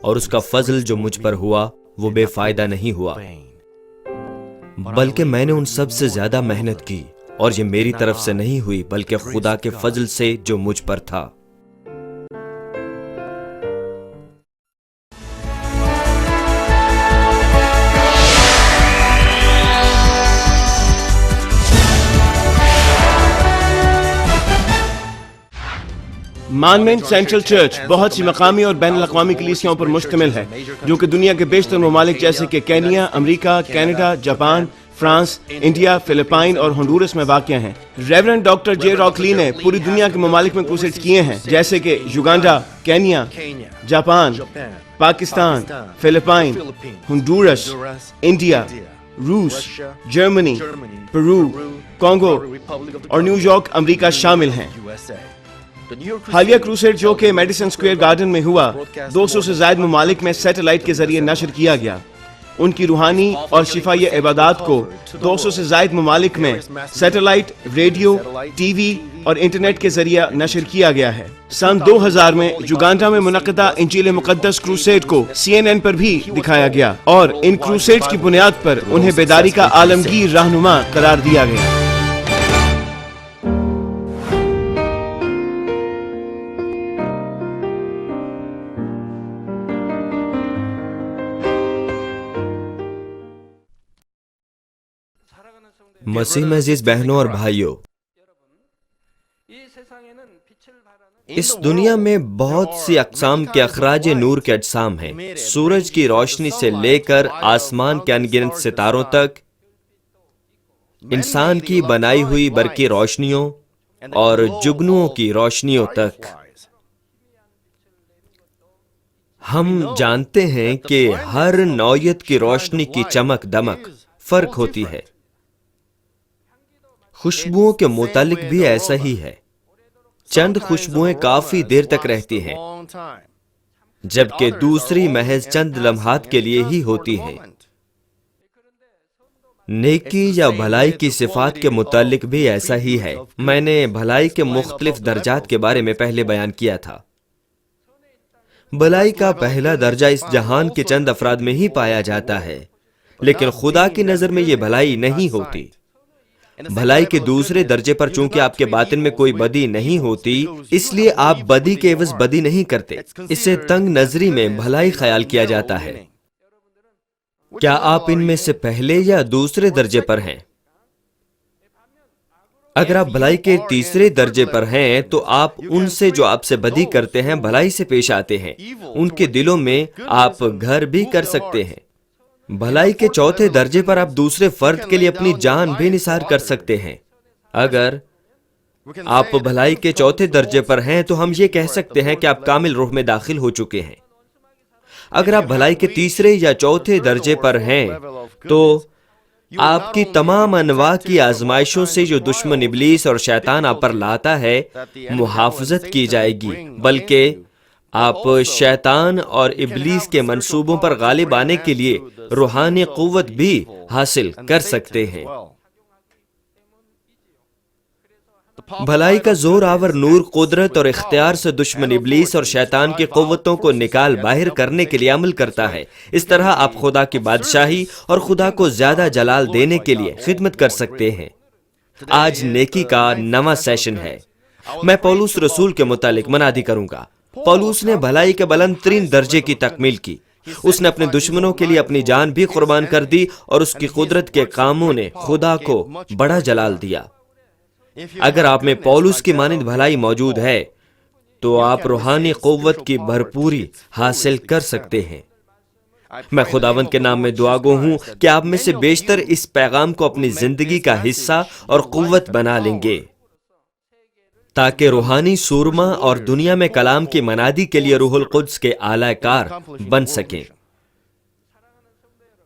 اور اس کا فضل جو مجھ پر ہوا وہ بے فائدہ نہیں ہوا، بلکہ میں نے ان سب سے زیادہ محنت کی، اور یہ میری طرف سے نہیں ہوئی بلکہ خدا کے فضل سے جو مجھ پر تھا۔ مانمنٹ سینٹرل چرچ بہت سی مقامی اور بین الاقوامی کلیسیاؤں پر مشتمل ہے جو کہ دنیا کے بیشتر ممالک جیسے کہ کینیا، امریکہ، Canada, Japan, France, India, Philippines اور ہنڈورس میں واقع ہیں۔ ریورنڈ ڈاکٹر جے راک لی نے پوری دنیا کے ممالک میں کروسیڈز کیے ہیں جیسے کہ Uganda, Kenya, Japan, Pakistan, Philippines, Honduras, India, روس، جرمنی، پیرو، کانگو اور نیو یارک امریکہ شامل ہیں۔ حالیہ کروسیڈ جو کہ میڈیسن اسکوائر گارڈن میں ہوا 200 سے زائد ممالک میں سیٹلائٹ کے ذریعے نشر کیا گیا۔ ان کی روحانی اور شفائی عبادات کو 200 سے زائد ممالک میں سیٹلائٹ، ریڈیو، ٹی وی اور انٹرنیٹ کے ذریعے نشر کیا گیا ہے۔ سن 2000 میں یوگانڈا میں منعقدہ انجیل مقدس کروسیڈ کو CNN پر بھی دکھایا گیا اور ان کروسیڈ کی بنیاد پر انہیں بیداری کا عالمگیر رہنما قرار دیا گیا۔ مسیح میں عزیز بہنوں اور بھائیوں، اس دنیا میں بہت سی اقسام کے اخراج نور کے اجسام ہیں۔ سورج کی روشنی سے لے کر آسمان کے انگنت ستاروں تک، انسان کی بنائی ہوئی برقی روشنیوں اور جگنوؤں کی روشنیوں تک۔ ہم جانتے ہیں کہ ہر نوعیت کی روشنی کی چمک دمک فرق ہوتی ہے۔ خوشبوؤں کے متعلق بھی ایسا ہی ہے۔ چند خوشبوئیں کافی دیر تک رہتی ہیں، جبکہ دوسری محض چند لمحات کے لیے ہی ہوتی ہیں۔ نیکی یا بھلائی کی صفات کے متعلق بھی ایسا ہی ہے۔ میں نے بھلائی کے مختلف درجات کے بارے میں پہلے بیان کیا تھا۔ بھلائی کا پہلا درجہ اس جہان کے چند افراد میں ہی پایا جاتا ہے، لیکن خدا کی نظر میں یہ بھلائی نہیں ہوتی۔ بھلائی کے دوسرے درجے پر چونکہ آپ کے باطن میں کوئی بدی نہیں ہوتی، اس لیے آپ بدی کے عوض بدی نہیں کرتے۔ اسے تنگ نظری میں بھلائی خیال کیا جاتا ہے۔ کیا آپ ان میں سے پہلے یا دوسرے درجے پر ہیں؟ اگر آپ بھلائی کے تیسرے درجے پر ہیں تو آپ ان سے جو آپ سے بدی کرتے ہیں بھلائی سے پیش آتے ہیں۔ ان کے دلوں میں آپ گھر بھی کر سکتے ہیں۔ بھلائی کے چوتھے درجے پر آپ دوسرے فرد کے لیے اپنی جان بھی نثار کر سکتے ہیں۔ اگر آپ بھلائی کے چوتھے درجے پر ہیں تو ہم یہ کہہ سکتے ہیں کہ آپ کامل روح میں داخل ہو چکے ہیں۔ اگر آپ بھلائی کے تیسرے یا چوتھے درجے پر ہیں تو آپ کی تمام انواع کی آزمائشوں سے جو دشمن ابلیس اور شیطان آپ پر لاتا ہے محافظت کی جائے گی، بلکہ آپ شیطان اور ابلیس کے منصوبوں پر غالب آنے کے لیے روحانی قوت بھی حاصل کر سکتے ہیں۔ بھلائی کا زور آور نور قدرت اور اختیار سے دشمن ابلیس اور شیطان کی قوتوں کو نکال باہر کرنے کے لیے عمل کرتا ہے۔ اس طرح آپ خدا کی بادشاہی اور خدا کو زیادہ جلال دینے کے لیے خدمت کر سکتے ہیں۔ آج نیکی کا نواں سیشن ہے۔ میں پولس رسول کے متعلق منادی کروں گا۔ پولس نے بھلائی کے بلند ترین درجے کی تکمیل کی۔ اس نے اپنے دشمنوں کے لیے اپنی جان بھی قربان کر دی اور اس کی قدرت کے کاموں نے خدا کو بڑا جلال دیا۔ اگر آپ میں پولس کی مانند بھلائی موجود ہے تو آپ روحانی قوت کی بھرپوری حاصل کر سکتے ہیں۔ میں خداوند کے نام میں دعا گو ہوں کہ آپ میں سے بیشتر اس پیغام کو اپنی زندگی کا حصہ اور قوت بنا لیں گے، تاکہ روحانی سورما اور دنیا میں کلام کی منادی کے لیے روح القدس کے اعلی کار بن سکیں۔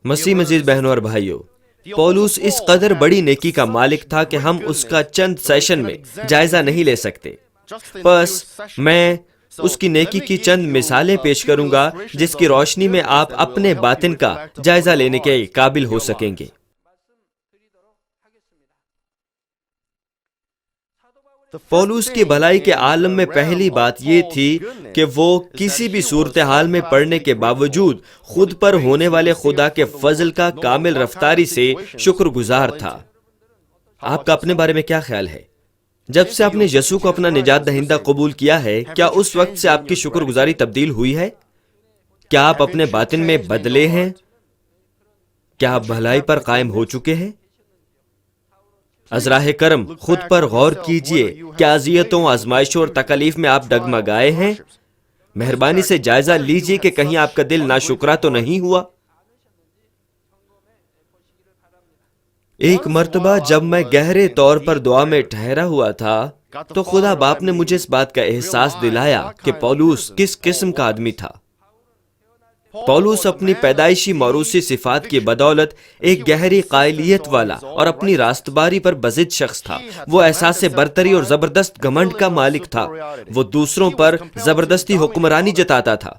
مسیح میں عزیز بہنوں اور بھائیوں، پولس اس قدر بڑی نیکی کا مالک تھا کہ ہم اس کا چند سیشن میں جائزہ نہیں لے سکتے۔ بس میں اس کی نیکی کی چند مثالیں پیش کروں گا جس کی روشنی میں آپ اپنے باطن کا جائزہ لینے کے قابل ہو سکیں گے۔ پولوس کی بھلائی کے عالم میں پہلی بات یہ تھی کہ وہ کسی بھی صورتحال میں پڑنے کے باوجود خود پر ہونے والے خدا کے فضل کا کامل رفتاری سے شکر گزار تھا۔ آپ کا اپنے بارے میں کیا خیال ہے؟ جب سے آپ نے یسوع کو اپنا نجات دہندہ قبول کیا ہے، کیا اس وقت سے آپ کی شکر گزاری تبدیل ہوئی ہے؟ کیا آپ اپنے باطن میں بدلے ہیں؟ کیا آپ بھلائی پر قائم ہو چکے ہیں؟ ازراہ کرم، خود پر غور کیجئے، کیا اذیتوں، آزمائشوں اور تکالیف میں آپ ڈگمگائے ہیں؟ مہربانی سے جائزہ لیجئے کہ کہیں آپ کا دل ناشکرا تو نہیں ہوا۔ ایک مرتبہ جب میں گہرے طور پر دعا میں ٹھہرا ہوا تھا تو خدا باپ نے مجھے اس بات کا احساس دلایا کہ پولوس کس قسم کا آدمی تھا۔ پولوس اپنی پیدائشی موروثی صفات کی بدولت ایک گہری قائلیت والا اور اپنی راستباری پر بزد شخص تھا۔ وہ احساس برتری اور زبردست گھمنڈ کا مالک تھا۔ وہ دوسروں پر زبردستی حکمرانی جتاتا تھا۔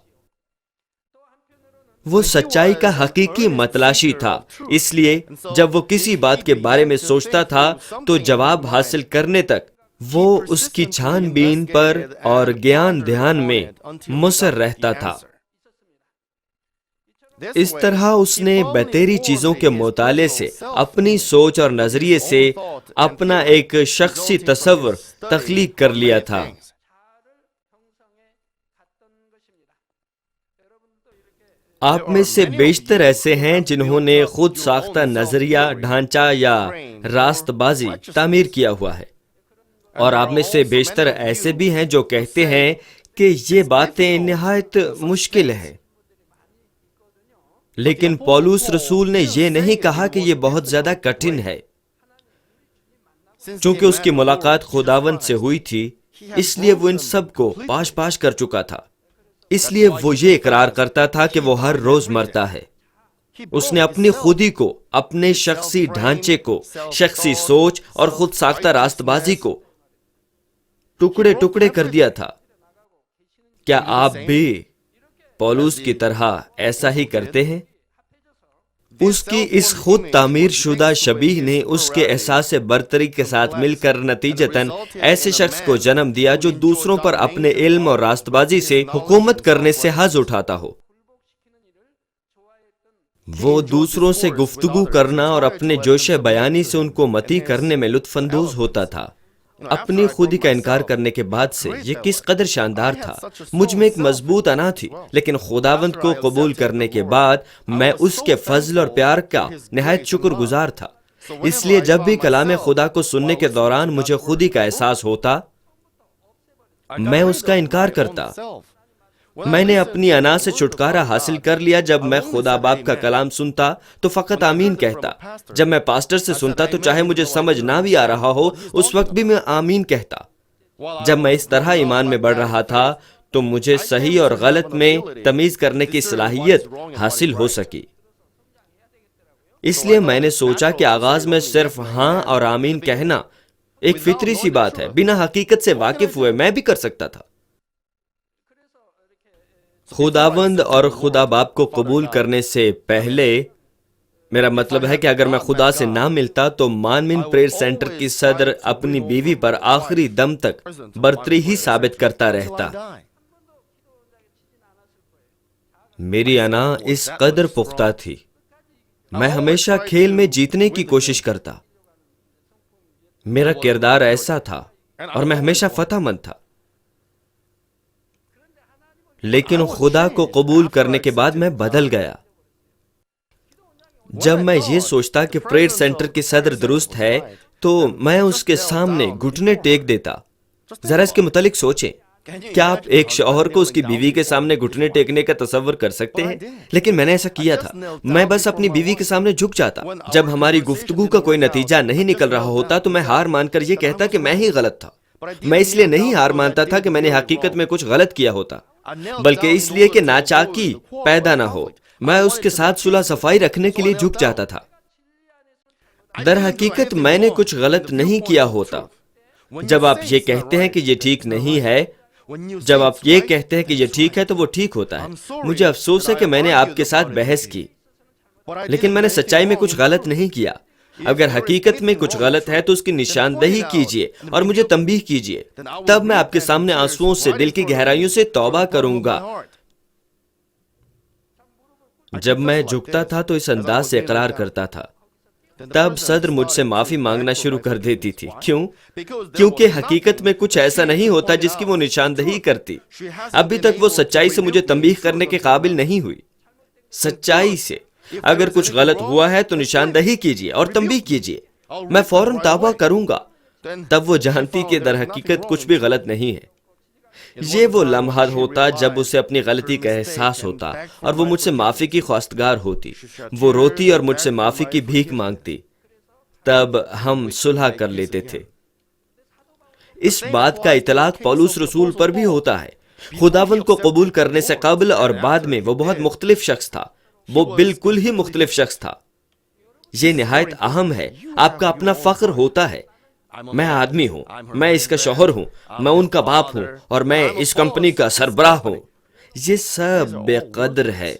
وہ سچائی کا حقیقی متلاشی تھا، اس لیے جب وہ کسی بات کے بارے میں سوچتا تھا تو جواب حاصل کرنے تک وہ اس کی چھان بین پر اور گیان دھیان میں مصر رہتا تھا۔ اس طرح اس نے بتیری چیزوں کے مطالعے سے، اپنی سوچ اور نظریے سے اپنا ایک شخصی تصور تخلیق کر لیا تھا۔ آپ میں سے بیشتر ایسے ہیں جنہوں نے خود ساختہ نظریہ، ڈھانچہ یا راست بازی تعمیر کیا ہوا ہے، اور آپ میں سے بیشتر ایسے بھی ہیں جو کہتے ہیں کہ یہ باتیں نہایت مشکل ہیں۔ لیکن پولوس رسول نے یہ نہیں کہا کہ یہ بہت زیادہ کٹھن ہے۔ چونکہ اس کی ملاقات خداوند سے ہوئی تھی، اس لیے وہ ان سب کو پاش پاش کر چکا تھا۔ اس لیے وہ یہ اقرار کرتا تھا کہ وہ ہر روز مرتا ہے۔ اس نے اپنی خودی کو، اپنے شخصی ڈھانچے کو، شخصی سوچ اور خود ساختہ راست بازی کو ٹکڑے ٹکڑے کر دیا تھا۔ کیا آپ بھی پولوس کی طرح ایسا ہی کرتے ہیں؟ اس کی اس خود تعمیر شدہ شبیہ نے اس کے احساس برتری کے ساتھ مل کر نتیجتاً ایسے شخص کو جنم دیا جو دوسروں پر اپنے علم اور راست بازی سے حکومت کرنے سے حظ اٹھاتا ہو۔ وہ دوسروں سے گفتگو کرنا اور اپنے جوش بیانی سے ان کو متی کرنے میں لطف اندوز ہوتا تھا۔ اپنی خودی کا انکار کرنے کے بعد سے یہ کس قدر شاندار تھا۔ مجھ میں ایک مضبوط انا تھی، لیکن خداوند کو قبول کرنے کے بعد میں اس کے فضل اور پیار کا نہایت شکر گزار تھا۔ اس لیے جب بھی کلام خدا کو سننے کے دوران مجھے خودی کا احساس ہوتا، میں اس کا انکار کرتا۔ میں نے اپنی انا سے چھٹکارا حاصل کر لیا۔ جب میں خدا باپ کا کلام سنتا تو فقط آمین کہتا۔ جب میں پاسٹر سے سنتا تو چاہے مجھے سمجھ نہ بھی آ رہا ہو، اس وقت بھی میں آمین کہتا۔ جب میں اس طرح ایمان میں بڑھ رہا تھا تو مجھے صحیح اور غلط میں تمیز کرنے کی صلاحیت حاصل ہو سکی۔ اس لیے میں نے سوچا کہ آغاز میں صرف ہاں اور آمین کہنا ایک فطری سی بات ہے، بنا حقیقت سے واقف ہوئے میں بھی کر سکتا تھا۔ خداوند اور خدا باپ کو قبول کرنے سے پہلے، میرا مطلب ہے کہ اگر میں خدا سے نہ ملتا تو مانمن پریئر سینٹر کی صدر اپنی بیوی پر آخری دم تک برتری ہی ثابت کرتا رہتا۔ میری انا اس قدر پختہ تھی، میں ہمیشہ کھیل میں جیتنے کی کوشش کرتا۔ میرا کردار ایسا تھا اور میں ہمیشہ فتح مند تھا۔ لیکن خدا کو قبول کرنے کے بعد میں بدل گیا۔ جب میں یہ سوچتا کہ پریئر سینٹر کی صدر درست ہے تو میں اس کے سامنے گھٹنے ٹیک دیتا۔ ذرا اس کے متعلق سوچیں، کیا آپ ایک شوہر کو اس کی بیوی کے سامنے گھٹنے ٹیکنے کا تصور کر سکتے ہیں؟ لیکن میں نے ایسا کیا تھا۔ میں بس اپنی بیوی کے سامنے جھک جاتا۔ جب ہماری گفتگو کا کوئی نتیجہ نہیں نکل رہا ہوتا تو میں ہار مان کر یہ کہتا کہ میں ہی غلط تھا۔ میں اس لیے نہیں ہار مانتا تھا کہ میں نے حقیقت میں کچھ غلط کیا ہوتا، بلکہ اس لیے کہ ناچاکی پیدا نہ ہو۔ میں اس کے ساتھ صلح صفائی رکھنے کے لیے جھک جاتا تھا۔ در حقیقت میں نے کچھ غلط نہیں کیا ہوتا۔ جب آپ یہ کہتے ہیں کہ یہ ٹھیک نہیں ہے، جب آپ یہ کہتے ہیں کہ یہ ٹھیک ہے تو وہ ٹھیک ہوتا ہے۔ مجھے افسوس ہے کہ میں نے آپ کے ساتھ بحث کی، لیکن میں نے سچائی میں کچھ غلط نہیں کیا۔ اگر حقیقت میں کچھ غلط ہے تو اس کی نشاندہی کیجیے اور مجھے تنبیہ کیجیے، تب میں آپ کے سامنے آنسوؤں سے دل کی گہرائیوں سے توبہ کروں گا۔ جب میں جھکتا تھا تو اس انداز سے اقرار کرتا تھا، تب صدر مجھ سے معافی مانگنا شروع کر دیتی تھی۔ کیوں؟ کیونکہ حقیقت میں کچھ ایسا نہیں ہوتا جس کی وہ نشاندہی کرتی۔ ابھی تک وہ سچائی سے مجھے تنبیہ کرنے کے قابل نہیں ہوئی۔ سچائی سے اگر کچھ غلط ہوا ہے تو نشاندہی کیجیے اور تنبیہ کیجیے، میں فوراً توبہ کروں گا۔ تب وہ جانتی کہ در حقیقت کچھ بھی غلط نہیں ہے۔ یہ وہ لمحہ ہوتا جب اسے اپنی غلطی کا احساس ہوتا اور وہ مجھ سے معافی کی خواستگار ہوتی۔ وہ روتی اور مجھ سے معافی کی بھیک مانگتی، تب ہم صلح کر لیتے تھے۔ اس بات کا اطلاق پولس رسول پر بھی ہوتا ہے۔ خداوند کو قبول کرنے سے قبل اور بعد میں وہ بہت مختلف شخص تھا۔ وہ بالکل ہی مختلف شخص تھا۔ یہ نہایت اہم ہے۔ آپ کا اپنا فخر ہوتا ہے، میں آدمی ہوں، میں اس کا شوہر ہوں، میں ان کا باپ ہوں اور میں اس کمپنی کا سربراہ ہوں۔ یہ سب بے قدر ہے۔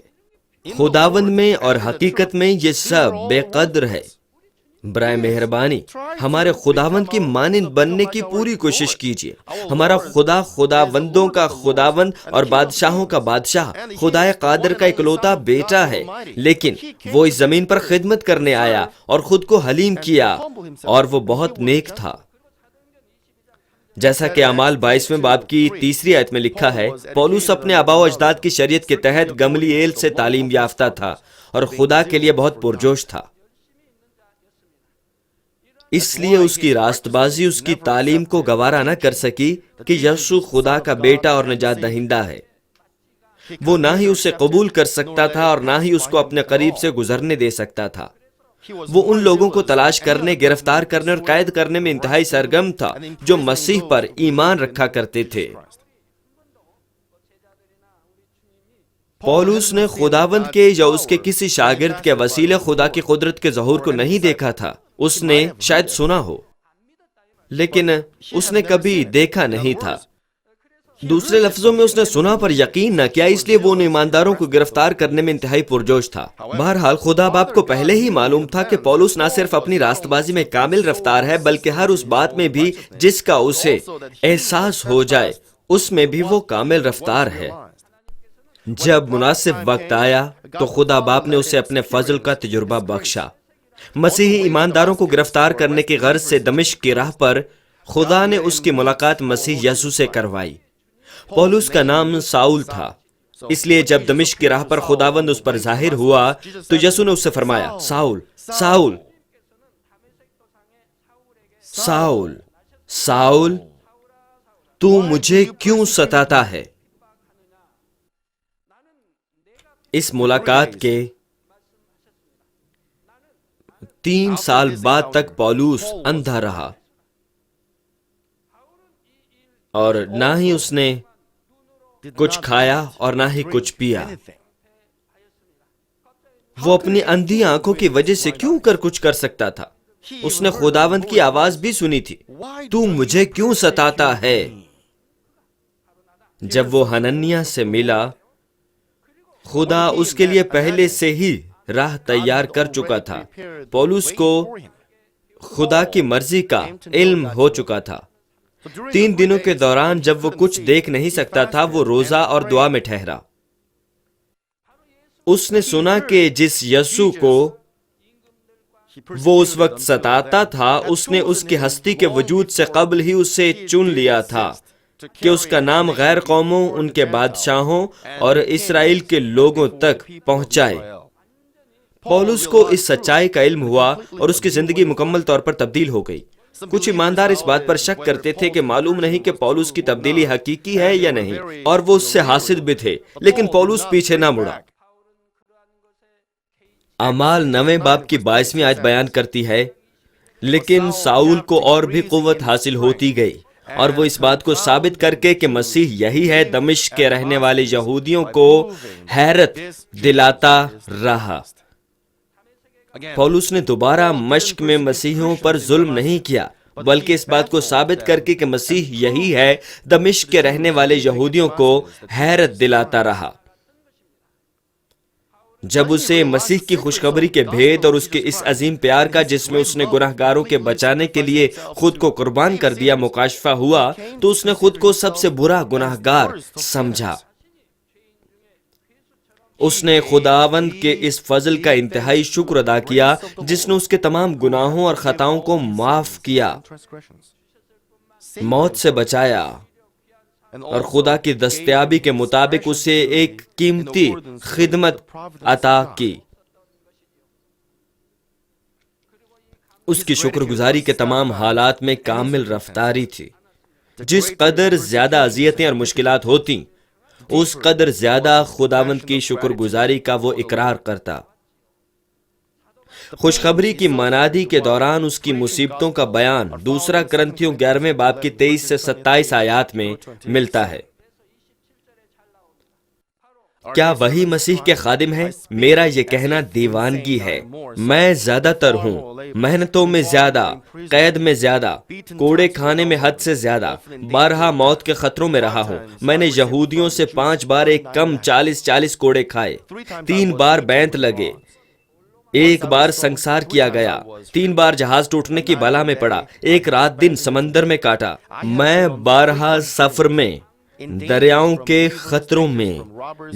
خداوند میں اور حقیقت میں یہ سب بے قدر ہے۔ برائے مہربانی ہمارے خداوند کی مانند بننے کی پوری کوشش کیجیے۔ ہمارا خدا خداوندوں کا خداوند اور بادشاہوں کا بادشاہ، خدائے قادر کا اکلوتا بیٹا ہے، لیکن وہ اس زمین پر خدمت کرنے آیا اور خود کو حلیم کیا، اور وہ بہت نیک تھا۔ جیسا کہ اعمال 22ویں باب کی 3 آیت میں لکھا ہے، پولس اپنے آباء و اجداد کی شریعت کے تحت گملییل سے تعلیم یافتہ تھا اور خدا کے لیے بہت پرجوش تھا۔ اس لیے اس کی راست بازی اس کی تعلیم کو گوارا نہ کر سکی کہ یسوع خدا کا بیٹا اور نجات دہندہ ہے۔ وہ نہ ہی اسے قبول کر سکتا تھا اور نہ ہی اس کو اپنے قریب سے گزرنے دے سکتا تھا۔ وہ ان لوگوں کو تلاش کرنے، گرفتار کرنے اور قید کرنے میں انتہائی سرگرم تھا جو مسیح پر ایمان رکھا کرتے تھے۔ پولس نے خداوند کے یا اس کے کسی شاگرد کے وسیلے خدا کی قدرت کے ظہور کو نہیں دیکھا تھا۔ اس نے شاید سنا ہو، لیکن اس نے کبھی دیکھا نہیں تھا۔ دوسرے لفظوں میں اس نے سنا پر یقین نہ کیا، اس لیے وہ ان ایمانداروں کو گرفتار کرنے میں انتہائی پرجوش تھا۔ بہرحال خدا باپ کو پہلے ہی معلوم تھا کہ پولس نہ صرف اپنی راست بازی میں کامل رفتار ہے، بلکہ ہر اس بات میں بھی جس کا اسے احساس ہو جائے اس میں بھی وہ کامل رفتار ہے۔ جب مناسب وقت آیا تو خدا باپ نے اسے اپنے فضل کا تجربہ بخشا۔ مسیحی ایمانداروں کو گرفتار کرنے کی غرض سے دمشق کی راہ پر خدا نے اس کی ملاقات مسیح یسوع سے کروائی۔ پولس کا نام ساؤل تھا، اس لیے جب دمشق کی راہ پر خداوند اس پر ظاہر ہوا تو یسوع نے اس سے فرمایا، ساؤل ساؤل ساؤل ساؤل تو مجھے کیوں ستاتا ہے؟ اس ملاقات کے 3 سال بعد تک پولس اندھا رہا اور نہ ہی اس نے کچھ کھایا اور نہ ہی کچھ پیا۔ وہ اپنی اندھی آنکھوں کی وجہ سے کیوں کچھ کر سکتا تھا۔ اس نے خداوند کی آواز بھی سنی تھی، تو مجھے کیوں ستاتا ہے؟ جب وہ حننیہ سے ملا، خدا اس کے لیے پہلے سے ہی راہ تیار کر چکا تھا۔ پولس کو خدا کی مرضی کا علم ہو چکا تھا۔ 3 دنوں کے دوران جب وہ کچھ دیکھ نہیں سکتا تھا، وہ روزہ اور دعا میں ٹھہرا۔ اس نے سنا کہ جس یسوع کو وہ اس وقت ستاتا تھا، اس نے اس کی ہستی کے وجود سے قبل ہی اسے چن لیا تھا کہ اس کا نام غیر قوموں، ان کے بادشاہوں اور اسرائیل کے لوگوں تک پہنچائے۔ پولس کو اس سچائی کا علم ہوا اور اس کی زندگی مکمل طور پر تبدیل ہو گئی۔ کچھ ایماندار اس بات پر شک کرتے تھے کہ معلوم نہیں کہ پولس کی تبدیلی حقیقی ہے یا نہیں، اور وہ اس سے حاسد بھی تھے، لیکن پولس پیچھے نہ مڑا۔ اعمال 9 باب کی 22ویں آیت بیان کرتی ہے، لیکن ساؤل کو اور بھی قوت حاصل ہوتی گئی، اور وہ اس بات کو ثابت کر کے کہ مسیح یہی ہے، دمشق کے رہنے والے یہودیوں کو حیرت دلاتا رہا۔ پولس نے دوبارہ مشق میں مسیحیوں پر ظلم نہیں کیا، بلکہ اس بات کو ثابت کر کے کہ مسیح یہی ہے، دمشق کے رہنے والے یہودیوں کو حیرت دلاتا رہا۔ جب اسے مسیح کی خوشخبری کے بھید اور اس کے اس عظیم پیار کا جس میں اس نے گناہ گاروں کے بچانے کے لیے خود کو قربان کر دیا مکاشفہ ہوا تو اس نے خود کو سب سے برا گناہ گار سمجھا۔ اس نے خداوند کے اس فضل کا انتہائی شکر ادا کیا جس نے اس کے تمام گناہوں اور خطاؤں کو معاف کیا، موت سے بچایا اور خدا کی دستیابی کے مطابق اسے ایک قیمتی خدمت عطا کی۔ اس کی شکر گزاری کے تمام حالات میں کامل رفتاری تھی۔ جس قدر زیادہ اذیتیں اور مشکلات ہوتیں اس قدر زیادہ خداوند کی شکر گزاری کا وہ اقرار کرتا۔ خوشخبری کی منادی کے دوران اس کی مصیبتوں کا بیان دوسرا کرنتھیوں 11 باب کی 23 سے 27 آیات میں ملتا ہے۔ کیا وہی مسیح کے خادم ہیں؟ میرا یہ کہنا دیوانگی ہے۔ میں زیادہ تر ہوں، محنتوں میں زیادہ، قید میں زیادہ، کوڑے کھانے میں حد سے زیادہ، بارہا موت کے خطروں میں رہا ہوں۔ میں نے یہودیوں سے 5 بار ایک کم 40 کوڑے کھائے، 3 بار بینت لگے، 1 بار سنسار کیا گیا، 3 بار جہاز ٹوٹنے کی بلا میں پڑا، 1 رات دن سمندر میں کاٹا۔ میں بارہا سفر میں، دریاؤں کے خطروں میں،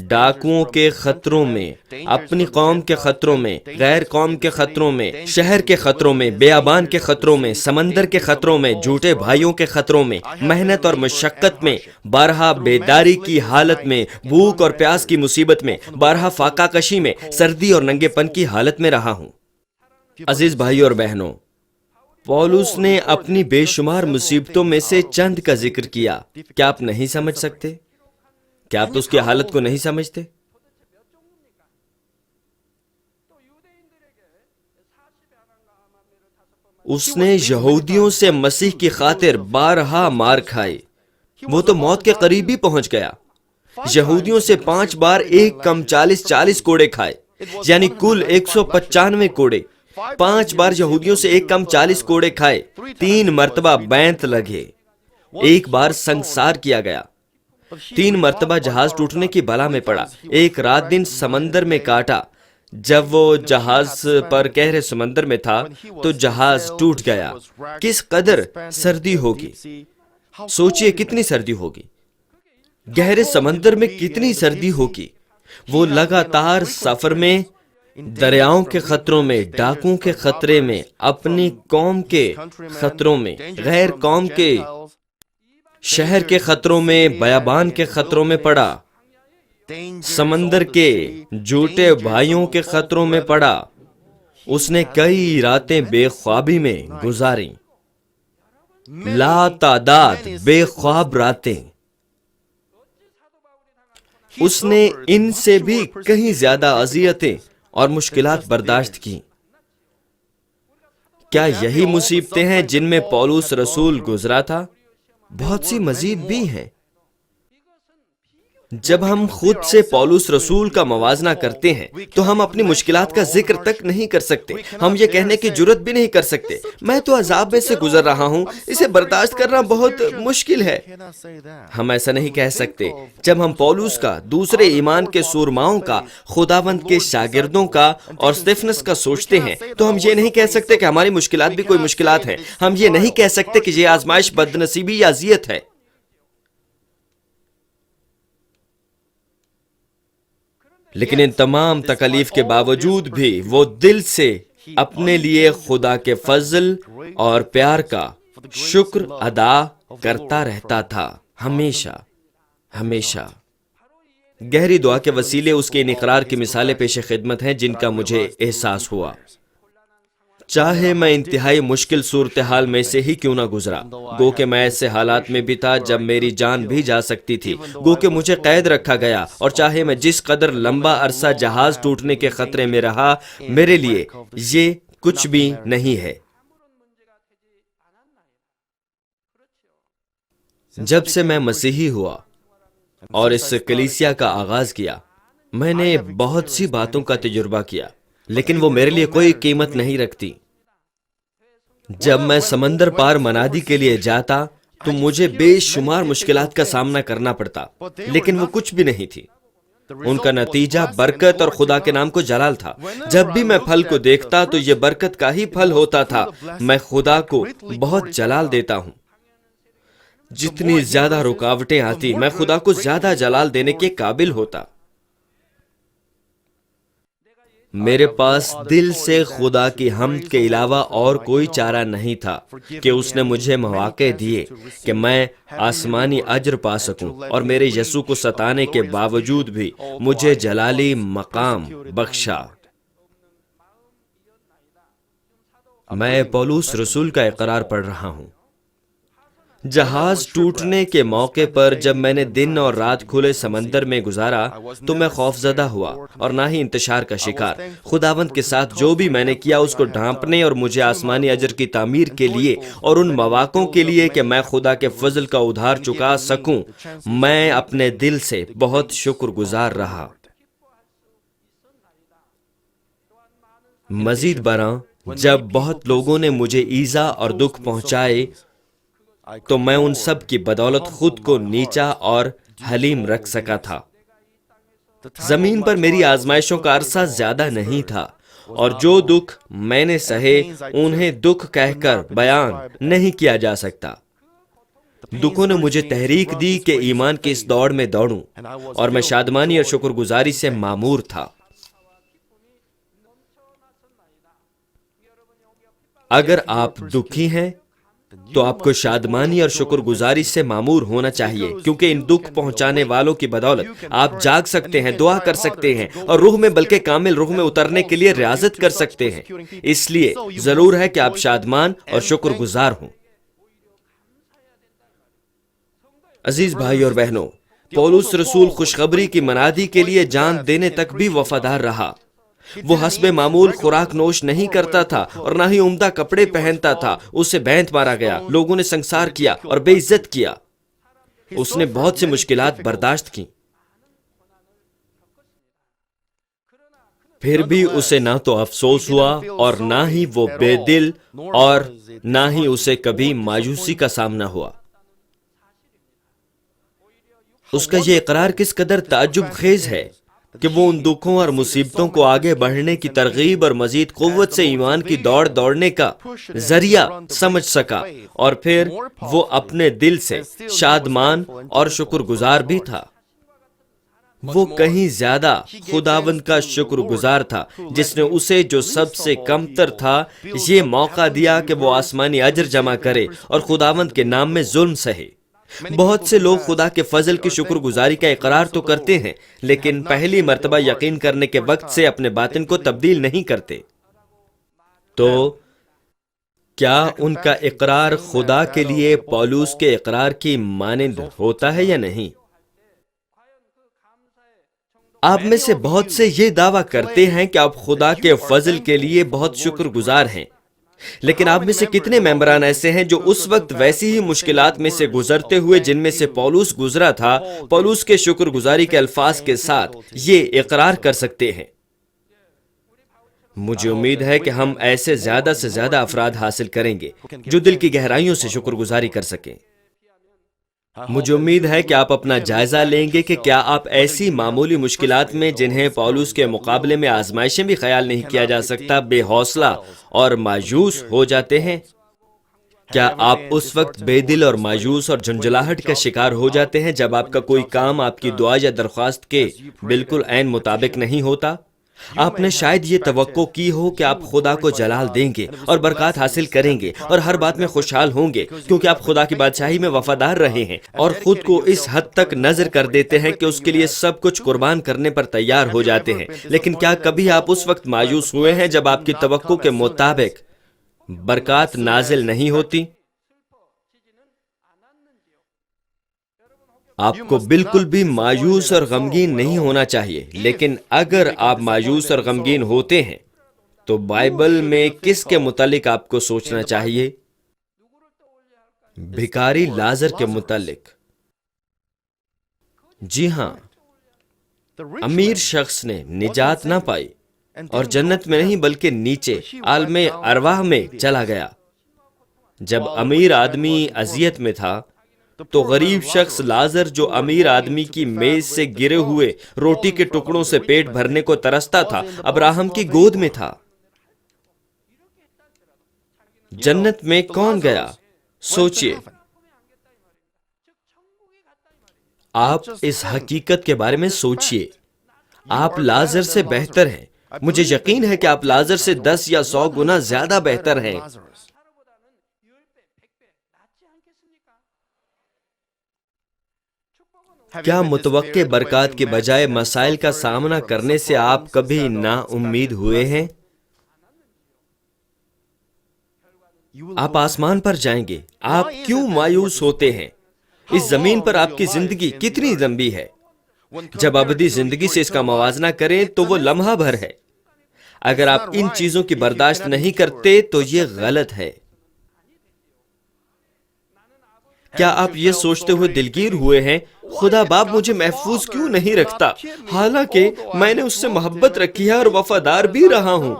ڈاکوؤں کے خطروں میں، اپنی قوم کے خطروں میں، غیر قوم کے خطروں میں، شہر کے خطروں میں، بیابان کے خطروں میں، سمندر کے خطروں میں، جھوٹے بھائیوں کے خطروں میں، محنت اور مشقت میں، بارہا بیداری کی حالت میں، بھوک اور پیاس کی مصیبت میں، بارہا فاقہ کشی میں، سردی اور ننگے پن کی حالت میں رہا ہوں۔ عزیز بھائیوں اور بہنوں، پولس نے اپنی بے شمار مصیبتوں میں سے چند کا ذکر کیا۔ کیا آپ نہیں سمجھ سکتے؟ کیا آپ تو اس کی حالت کو نہیں سمجھتے؟ اس نے یہودیوں سے مسیح کی خاطر بارہا مار کھائی، وہ تو موت کے قریب ہی پہنچ گیا۔ یہودیوں سے 5 بار 1 کم 40 کوڑے کھائے، یعنی کل 195 کوڑے۔ 5 بار یہودیوں سے 1 کم 40 کوڑے کھائے، 3 مرتبہ بینت لگے، 1 بار سنسار کیا گیا، 3 مرتبہ جہاز ٹوٹنے کی بلا میں پڑا، 1 رات دن سمندر میں کاٹا۔ جب وہ جہاز پر گہرے سمندر میں تھا تو جہاز ٹوٹ گیا۔ کس قدر سردی ہوگی، سوچئے کتنی سردی ہوگی، گہرے سمندر میں کتنی سردی ہوگی۔ وہ لگاتار سفر میں، دریاؤں کے خطروں میں، ڈاکوں کے خطرے میں، اپنی قوم کے خطروں میں، غیر قوم کے شہر کے خطروں میں، بیابان کے خطروں میں پڑا، سمندر کے جھوٹے بھائیوں کے خطروں میں پڑا۔ اس نے کئی راتیں بے خوابی میں گزاریں، لا تعداد بے خواب راتیں۔ اس نے ان سے بھی کہیں زیادہ اذیتیں اور مشکلات برداشت کی۔ کیا یہی مصیبتیں ہیں جن میں پولس رسول گزرا تھا؟ بہت سی مزید بھی ہیں۔ جب ہم خود سے پولس رسول کا موازنہ کرتے ہیں تو ہم اپنی مشکلات کا ذکر تک نہیں کر سکتے۔ ہم یہ کہنے کی جرت بھی نہیں کر سکتے، میں تو عذاب میں سے گزر رہا ہوں، اسے برداشت کرنا بہت مشکل ہے۔ ہم ایسا نہیں کہہ سکتے۔ جب ہم پولس کا، دوسرے ایمان کے سورماؤں کا، خداوند کے شاگردوں کا اور استفنس کا سوچتے ہیں تو ہم یہ نہیں کہہ سکتے کہ ہماری مشکلات بھی کوئی مشکلات ہیں۔ ہم یہ نہیں کہہ سکتے کہ یہ آزمائش بدنصیبی یا اذیت ہے۔ لیکن ان تمام تکالیف کے باوجود بھی وہ دل سے اپنے لیے خدا کے فضل اور پیار کا شکر ادا کرتا رہتا تھا، ہمیشہ ہمیشہ۔ گہری دعا کے وسیلے اس کے ان اقرار کی مثالیں پیش خدمت ہیں جن کا مجھے احساس ہوا۔ چاہے میں انتہائی مشکل صورتحال میں سے ہی کیوں نہ گزرا، گو کہ میں ایسے حالات میں بھی تھا جب میری جان بھی جا سکتی تھی، گو کہ مجھے قید رکھا گیا، اور چاہے میں جس قدر لمبا عرصہ جہاز ٹوٹنے کے خطرے میں رہا، میرے لیے یہ کچھ بھی نہیں ہے۔ جب سے میں مسیحی ہوا اور اس کلیسیا کا آغاز کیا، میں نے بہت سی باتوں کا تجربہ کیا، لیکن وہ میرے لیے کوئی قیمت نہیں رکھتی۔ جب میں سمندر پار منادی کے لیے جاتا تو مجھے بے شمار مشکلات کا سامنا کرنا پڑتا، لیکن وہ کچھ بھی نہیں تھی۔ ان کا نتیجہ برکت اور خدا کے نام کو جلال تھا۔ جب بھی میں پھل کو دیکھتا تو یہ برکت کا ہی پھل ہوتا تھا۔ میں خدا کو بہت جلال دیتا ہوں۔ جتنی زیادہ رکاوٹیں آتی میں خدا کو زیادہ جلال دینے کے قابل ہوتا۔ میرے پاس دل سے خدا کی حمد کے علاوہ اور کوئی چارہ نہیں تھا کہ اس نے مجھے مواقع دیے کہ میں آسمانی اجر پا سکوں اور میرے یسوع کو ستانے کے باوجود بھی مجھے جلالی مقام بخشا۔ میں پولس رسول کا اقرار پڑھ رہا ہوں۔ جہاز ٹوٹنے کے موقع پر جب میں نے دن اور رات کھلے سمندر میں گزارا تو میں خوف زدہ ہوا اور نہ ہی انتشار کا شکار۔ خداوند کے ساتھ جو بھی میں نے کیا اس کو ڈھانپنے اور مجھے آسمانی اجر کی تعمیر کے لیے اور ان مواقعوں کے لیے کہ میں خدا کے فضل کا ادھار چکا سکوں، میں اپنے دل سے بہت شکر گزار رہا۔ مزید برآں جب بہت لوگوں نے مجھے ایذا اور دکھ پہنچائے تو میں ان سب کی بدولت خود کو نیچا اور حلیم رکھ سکا تھا۔ زمین پر میری آزمائشوں کا عرصہ زیادہ نہیں تھا، اور جو دکھ میں نے سہے انہیں دکھ کہہ کر بیان نہیں کیا جا سکتا۔ دکھوں نے مجھے تحریک دی کہ ایمان کی اس دوڑ میں دوڑوں، اور میں شادمانی اور شکر گزاری سے معمور تھا۔ اگر آپ دکھی ہیں تو آپ کو شادمانی اور شکر گزاری سے معمور ہونا چاہیے، کیونکہ ان دکھ پہنچانے والوں کی بدولت آپ جاگ سکتے ہیں، دعا کر سکتے ہیں اور روح میں بلکہ کامل روح میں اترنے کے لیے ریاضت کر سکتے ہیں۔ اس لیے ضرور ہے کہ آپ شادمان اور شکر گزار ہوں۔ عزیز بھائی اور بہنوں، پولس رسول خوشخبری کی منادی کے لیے جان دینے تک بھی وفادار رہا۔ وہ حسب معمول خوراک نوش نہیں کرتا تھا اور نہ ہی عمدہ کپڑے پہنتا تھا۔ اسے بینت مارا گیا، لوگوں نے سنگسار کیا اور بے عزت کیا۔ اس نے بہت سی مشکلات برداشت کی، پھر بھی اسے نہ تو افسوس ہوا اور نہ ہی وہ بے دل، اور نہ ہی اسے کبھی مایوسی کا سامنا ہوا۔ اس کا یہ اقرار کس قدر تعجب خیز ہے کہ وہ ان دکھوں اور مصیبتوں کو آگے بڑھنے کی ترغیب اور مزید قوت سے ایمان کی دوڑ دوڑنے کا ذریعہ سمجھ سکا، اور پھر وہ اپنے دل سے شادمان اور شکر گزار بھی تھا۔ وہ کہیں زیادہ خداوند کا شکر گزار تھا جس نے اسے جو سب سے کمتر تھا یہ موقع دیا کہ وہ آسمانی اجر جمع کرے اور خداوند کے نام میں ظلم سہے۔ بہت سے لوگ خدا کے فضل کی شکر گزاری کا اقرار تو کرتے ہیں، لیکن پہلی مرتبہ یقین کرنے کے وقت سے اپنے باطن کو تبدیل نہیں کرتے۔ تو کیا ان کا اقرار خدا کے لیے پولس کے اقرار کی مانند ہوتا ہے یا نہیں؟ آپ میں سے بہت سے یہ دعویٰ کرتے ہیں کہ آپ خدا کے فضل کے لیے بہت شکر گزار ہیں، لیکن آپ میں سے کتنے ممبران ایسے ہیں جو اس وقت ویسی ہی مشکلات میں سے گزرتے ہوئے جن میں سے پولس گزرا تھا، پولس کے شکر گزاری کے الفاظ کے ساتھ یہ اقرار کر سکتے ہیں؟ مجھے امید ہے کہ ہم ایسے زیادہ سے زیادہ افراد حاصل کریں گے جو دل کی گہرائیوں سے شکر گزاری کر سکیں۔ مجھے امید ہے کہ آپ اپنا جائزہ لیں گے کہ کیا آپ ایسی معمولی مشکلات میں جنہیں پولس کے مقابلے میں آزمائشیں بھی خیال نہیں کیا جا سکتا بے حوصلہ اور مایوس ہو جاتے ہیں؟ کیا آپ اس وقت بے دل اور مایوس اور جھنجھلاہٹ کا شکار ہو جاتے ہیں جب آپ کا کوئی کام آپ کی دعا یا درخواست کے بالکل عین مطابق نہیں ہوتا؟ آپ نے شاید یہ توقع کی ہو کہ آپ خدا کو جلال دیں گے اور برکات حاصل کریں گے اور ہر بات میں خوشحال ہوں گے کیونکہ آپ خدا کی بادشاہی میں وفادار رہے ہیں اور خود کو اس حد تک نذر کر دیتے ہیں کہ اس کے لیے سب کچھ قربان کرنے پر تیار ہو جاتے ہیں۔ لیکن کیا کبھی آپ اس وقت مایوس ہوئے ہیں جب آپ کی توقع کے مطابق برکات نازل نہیں ہوتی؟ آپ کو بالکل بھی مایوس اور غمگین نہیں ہونا چاہیے، لیکن اگر آپ مایوس اور غمگین ہوتے ہیں تو بائبل میں کس کے متعلق آپ کو سوچنا چاہیے؟ بھکاری لازر کے متعلق۔ جی ہاں، امیر شخص نے نجات نہ پائی اور جنت میں نہیں بلکہ نیچے عالم ارواح میں چلا گیا۔ جب امیر آدمی اذیت میں تھا تو غریب شخص لازر جو امیر آدمی کی میز سے گرے ہوئے روٹی کے ٹکڑوں سے پیٹ بھرنے کو ترستا تھا، ابراہم کی گود میں تھا۔ جنت میں کون گیا؟ سوچئے۔ آپ اس حقیقت کے بارے میں سوچئے، آپ لازر سے بہتر ہیں۔ مجھے یقین ہے کہ آپ لازر سے 10 یا 100 گنا زیادہ بہتر ہیں۔ کیا متوقع برکات کے بجائے مسائل کا سامنا کرنے سے آپ کبھی نا امید ہوئے ہیں؟ آپ آسمان پر جائیں گے، آپ کیوں مایوس ہوتے ہیں؟ اس زمین پر آپ کی زندگی کتنی لمبی ہے؟ جب ابدی زندگی سے اس کا موازنہ کریں تو وہ لمحہ بھر ہے۔ اگر آپ ان چیزوں کی برداشت نہیں کرتے تو یہ غلط ہے۔ کیا آپ یہ سوچتے ہوئے دلگیر ہوئے ہیں، خدا باپ مجھے محفوظ کیوں نہیں رکھتا، حالانکہ میں نے اس سے محبت رکھی ہے اور وفادار بھی رہا ہوں؟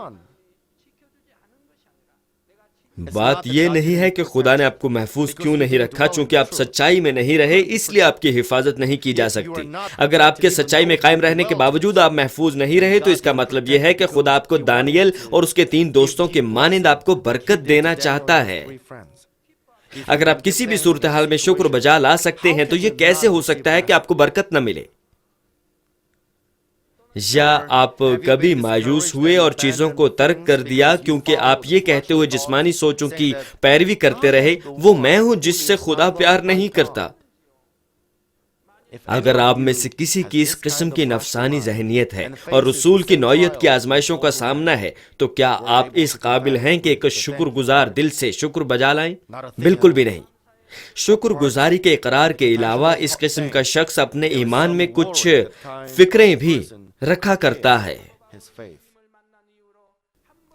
بات یہ نہیں ہے کہ خدا نے آپ کو محفوظ کیوں نہیں رکھا، چونکہ آپ سچائی میں نہیں رہے اس لیے آپ کی حفاظت نہیں کی جا سکتی۔ اگر آپ کے سچائی میں قائم رہنے کے باوجود آپ محفوظ نہیں رہے تو اس کا مطلب یہ ہے کہ خدا آپ کو دانیل اور اس کے 3 دوستوں کے مانند آپ کو برکت دینا چاہتا ہے۔ اگر آپ کسی بھی صورتحال میں شکر بجا لا سکتے ہیں تو یہ کیسے ہو سکتا ہے کہ آپ کو برکت نہ ملے؟ یا آپ کبھی مایوس ہوئے اور چیزوں کو ترک کر دیا کیونکہ آپ یہ کہتے ہوئے جسمانی سوچوں کی پیروی کرتے رہے، وہ میں ہوں جس سے خدا پیار نہیں کرتا؟ اگر آپ میں سے کسی کی اس قسم کی نفسانی ذہنیت ہے اور رسول کی نوعیت کی آزمائشوں کا سامنا ہے تو کیا آپ اس قابل ہیں کہ ایک شکر گزار دل سے شکر بجا لائیں؟ بالکل بھی نہیں۔ شکر گزاری کے اقرار کے علاوہ اس قسم کا شخص اپنے ایمان میں کچھ فکریں بھی رکھا کرتا ہے۔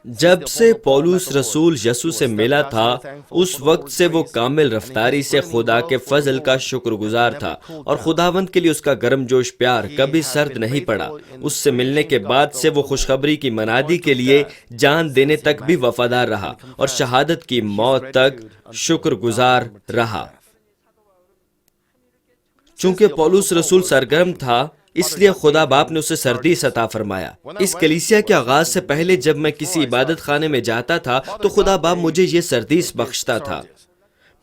جب سے پولس رسول یسوع سے ملا تھا اس وقت سے وہ کامل رفتاری سے خدا کے فضل کا شکر گزار تھا، اور خداوند کے لیے اس کا گرم جوش پیار کبھی سرد نہیں پڑا۔ اس سے ملنے کے بعد سے وہ خوشخبری کی منادی کے لیے جان دینے تک بھی وفادار رہا اور شہادت کی موت تک شکر گزار رہا۔ چونکہ پولس رسول سرگرم تھا اس لیے خدا باپ نے اسے سردی عطا فرمایا۔ اس کلیسیا کے آغاز سے پہلے جب میں کسی عبادت خانے میں جاتا تھا تو خدا باپ مجھے یہ سردیس بخشتا تھا۔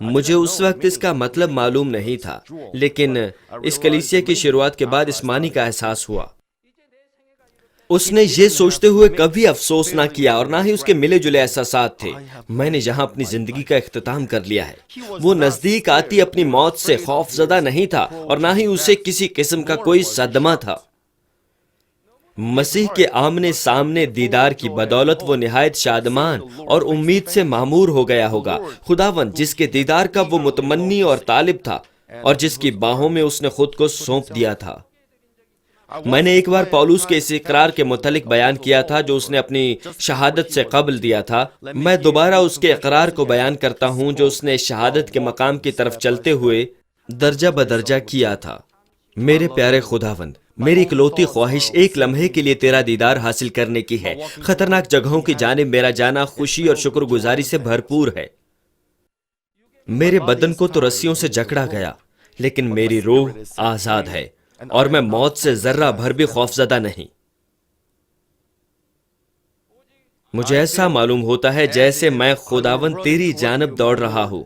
مجھے اس وقت اس کا مطلب معلوم نہیں تھا، لیکن اس کلیسیا کی شروعات کے بعد اس معنی کا احساس ہوا۔ اس نے یہ سوچتے ہوئے کبھی افسوس نہ کیا اور نہ ہی اس کے ملے جلے احساسات تھے، میں نے یہاں اپنی زندگی کا اختتام کر لیا ہے۔ وہ نزدیک آتی اپنی موت سے خوف زدہ نہیں تھا اور نہ ہی اسے کسی قسم کا کوئی صدمہ تھا۔ مسیح کے آمنے سامنے دیدار کی بدولت وہ نہایت شادمان اور امید سے معمور ہو گیا ہوگا۔ خداوند جس کے دیدار کا وہ متمنی اور طالب تھا اور جس کی باہوں میں اس نے خود کو سونپ دیا تھا۔ میں نے ایک بار پولس کے اس اقرار کے متعلق بیان کیا تھا جو اس نے اپنی شہادت سے قبل دیا تھا۔ میں دوبارہ اس کے اقرار کو بیان کرتا ہوں جو اس نے شہادت کے مقام کی طرف چلتے ہوئے درجہ بدرجہ کیا تھا۔ میرے پیارے خداوند، میری اکلوتی خواہش ایک لمحے کے لیے تیرا دیدار حاصل کرنے کی ہے۔ خطرناک جگہوں کی جانب میرا جانا خوشی اور شکر گزاری سے بھرپور ہے۔ میرے بدن کو تو رسیوں سے جکڑا گیا، لیکن میری روح آزاد ہے اور میں موت سے ذرہ بھر بھی خوفزدہ نہیں۔ مجھے ایسا معلوم ہوتا ہے جیسے میں خداوند تیری جانب دوڑ رہا ہوں،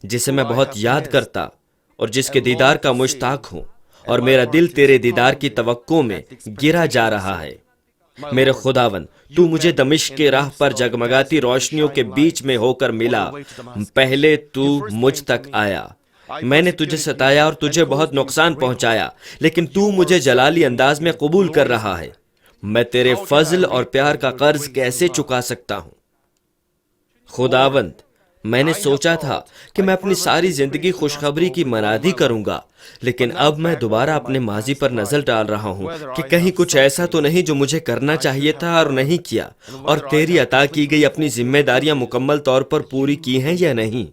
جسے میں بہت یاد کرتا اور جس کے دیدار کا مشتاق ہوں، اور میرا دل تیرے دیدار کی توقع میں گرا جا رہا ہے۔ میرے خداوند، تو مجھے دمشق کے راہ پر جگمگاتی روشنیوں کے بیچ میں ہو کر ملا۔ پہلے تو مجھ تک آیا، میں نے تجھے ستایا اور تجھے بہت نقصان پہنچایا، لیکن تو مجھے جلالی انداز میں قبول کر رہا ہے۔ میں تیرے فضل اور پیار کا قرض کیسے چکا سکتا ہوں؟ خداوند، میں نے سوچا تھا کہ میں اپنی ساری زندگی خوشخبری کی منادی کروں گا، لیکن اب میں دوبارہ اپنے ماضی پر نظر ڈال رہا ہوں کہ کہیں کچھ ایسا تو نہیں جو مجھے کرنا چاہیے تھا اور نہیں کیا، اور تیری عطا کی گئی اپنی ذمہ داریاں مکمل طور پر پوری کی ہیں یا نہیں۔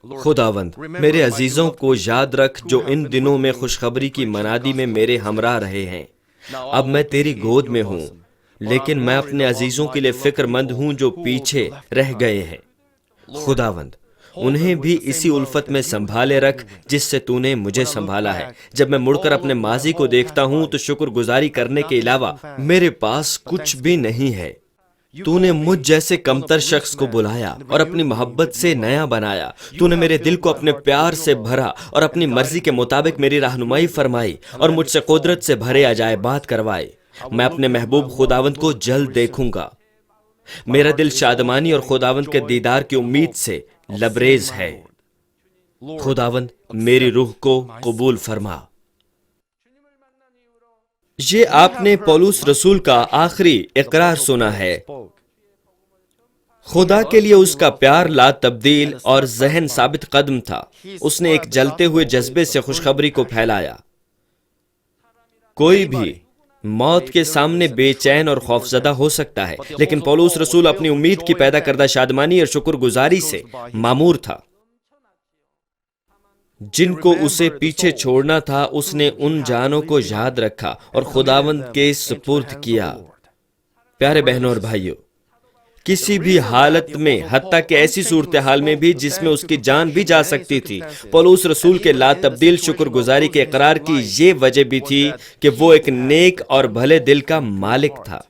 خداوند، میرے عزیزوں کو یاد رکھ جو ان دنوں میں خوشخبری کی منادی میں میرے ہمراہ رہے ہیں۔ اب میں تیری گود میں ہوں، لیکن میں اپنے عزیزوں کے لیے فکر مند ہوں جو پیچھے رہ گئے ہیں۔ خداوند، انہیں بھی اسی الفت میں سنبھالے رکھ جس سے تو نے مجھے سنبھالا ہے۔ جب میں مڑ کر اپنے ماضی کو دیکھتا ہوں تو شکر گزاری کرنے کے علاوہ میرے پاس کچھ بھی نہیں ہے۔ تو نے مجھ جیسے کمتر شخص کو بلایا اور اپنی محبت سے نیا بنایا۔ تو نے میرے دل کو اپنے پیار سے بھرا اور اپنی مرضی کے مطابق میری رہنمائی فرمائی اور مجھ سے قدرت سے بھرے عجائبات کروائے۔ میں اپنے محبوب خداوند کو جلد دیکھوں گا۔ میرا دل شادمانی اور خداوند کے دیدار کی امید سے لبریز ہے۔ خداوند میری روح کو قبول فرما۔ یہ آپ نے پولس رسول کا آخری اقرار سنا ہے۔ خدا کے لیے اس کا پیار لا تبدیل اور ذہن ثابت قدم تھا۔ اس نے ایک جلتے ہوئے جذبے سے خوشخبری کو پھیلایا۔ کوئی بھی موت کے سامنے بے چین اور خوفزدہ ہو سکتا ہے، لیکن پولس رسول اپنی امید کی پیدا کردہ شادمانی اور شکر گزاری سے معمور تھا۔ جن کو اسے پیچھے چھوڑنا تھا اس نے ان جانوں کو یاد رکھا اور خداوند کے سپرد کیا۔ پیارے بہنوں اور بھائیوں، کسی بھی حالت میں، حتیٰ کہ ایسی صورتحال میں بھی جس میں اس کی جان بھی جا سکتی تھی، پولس رسول کے لا تبدیل شکر گزاری کے اقرار کی یہ وجہ بھی تھی کہ وہ ایک نیک اور بھلے دل کا مالک تھا۔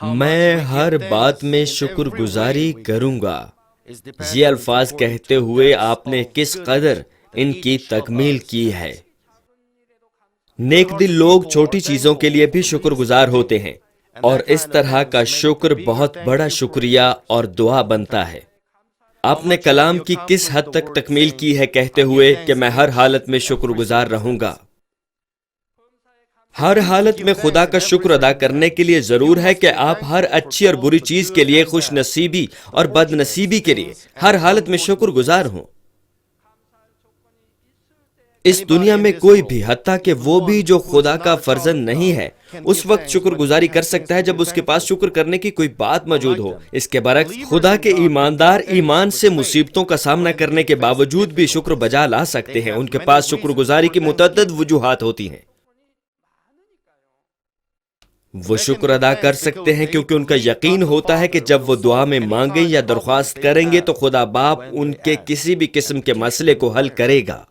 میں ہر بات میں شکر گزاری کروں گا۔ یہ الفاظ کہتے ہوئے آپ نے کس قدر ان کی تکمیل کی ہے۔ نیک دل لوگ چھوٹی چیزوں کے لیے بھی شکر گزار ہوتے ہیں، اور اس طرح کا شکر بہت بڑا شکریہ اور دعا بنتا ہے۔ آپ نے کلام کی کس حد تک تکمیل کی ہے کہتے ہوئے کہ میں ہر حالت میں شکر گزار رہوں گا۔ ہر حالت میں خدا کا شکر ادا کرنے کے لیے ضرور ہے کہ آپ ہر اچھی اور بری چیز کے لیے، خوش نصیبی اور بد نصیبی کے لیے ہر حالت میں شکر گزار ہوں۔ اس دنیا میں کوئی بھی، حتیٰ کہ وہ بھی جو خدا کا فرزند نہیں ہے، اس وقت شکر گزاری کر سکتا ہے جب اس کے پاس شکر کرنے کی کوئی بات موجود ہو۔ اس کے برعکس خدا کے ایماندار ایمان سے مصیبتوں کا سامنا کرنے کے باوجود بھی شکر بجا لا سکتے ہیں۔ ان کے پاس شکر گزاری کی متعدد وجوہات ہوتی ہیں۔ وہ شکر ادا کر سکتے ہیں کیونکہ ان کا یقین ہوتا ہے کہ جب وہ دعا میں مانگیں یا درخواست کریں گے تو خدا باپ ان کے کسی بھی قسم کے مسئلے کو حل کرے گا۔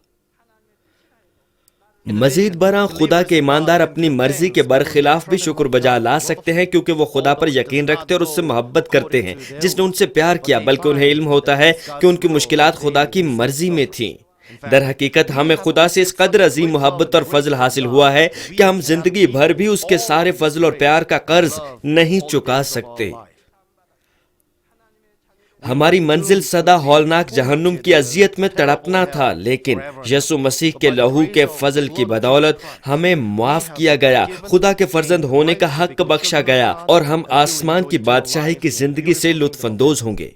مزید برآں خدا کے ایماندار اپنی مرضی کے برخلاف بھی شکر بجا لا سکتے ہیں کیونکہ وہ خدا پر یقین رکھتے اور اس سے محبت کرتے ہیں جس نے ان سے پیار کیا، بلکہ انہیں علم ہوتا ہے کہ ان کی مشکلات خدا کی مرضی میں تھیں۔ در حقیقت ہمیں خدا سے اس قدر عظیم محبت اور فضل حاصل ہوا ہے کہ ہم زندگی بھر بھی اس کے سارے فضل اور پیار کا قرض نہیں چکا سکتے۔ ہماری منزل سدا ہولناک جہنم کی اذیت میں تڑپنا تھا، لیکن یسوع مسیح کے لہو کے فضل کی بدولت ہمیں معاف کیا گیا، خدا کے فرزند ہونے کا حق بخشا گیا، اور ہم آسمان کی بادشاہی کی زندگی سے لطف اندوز ہوں گے۔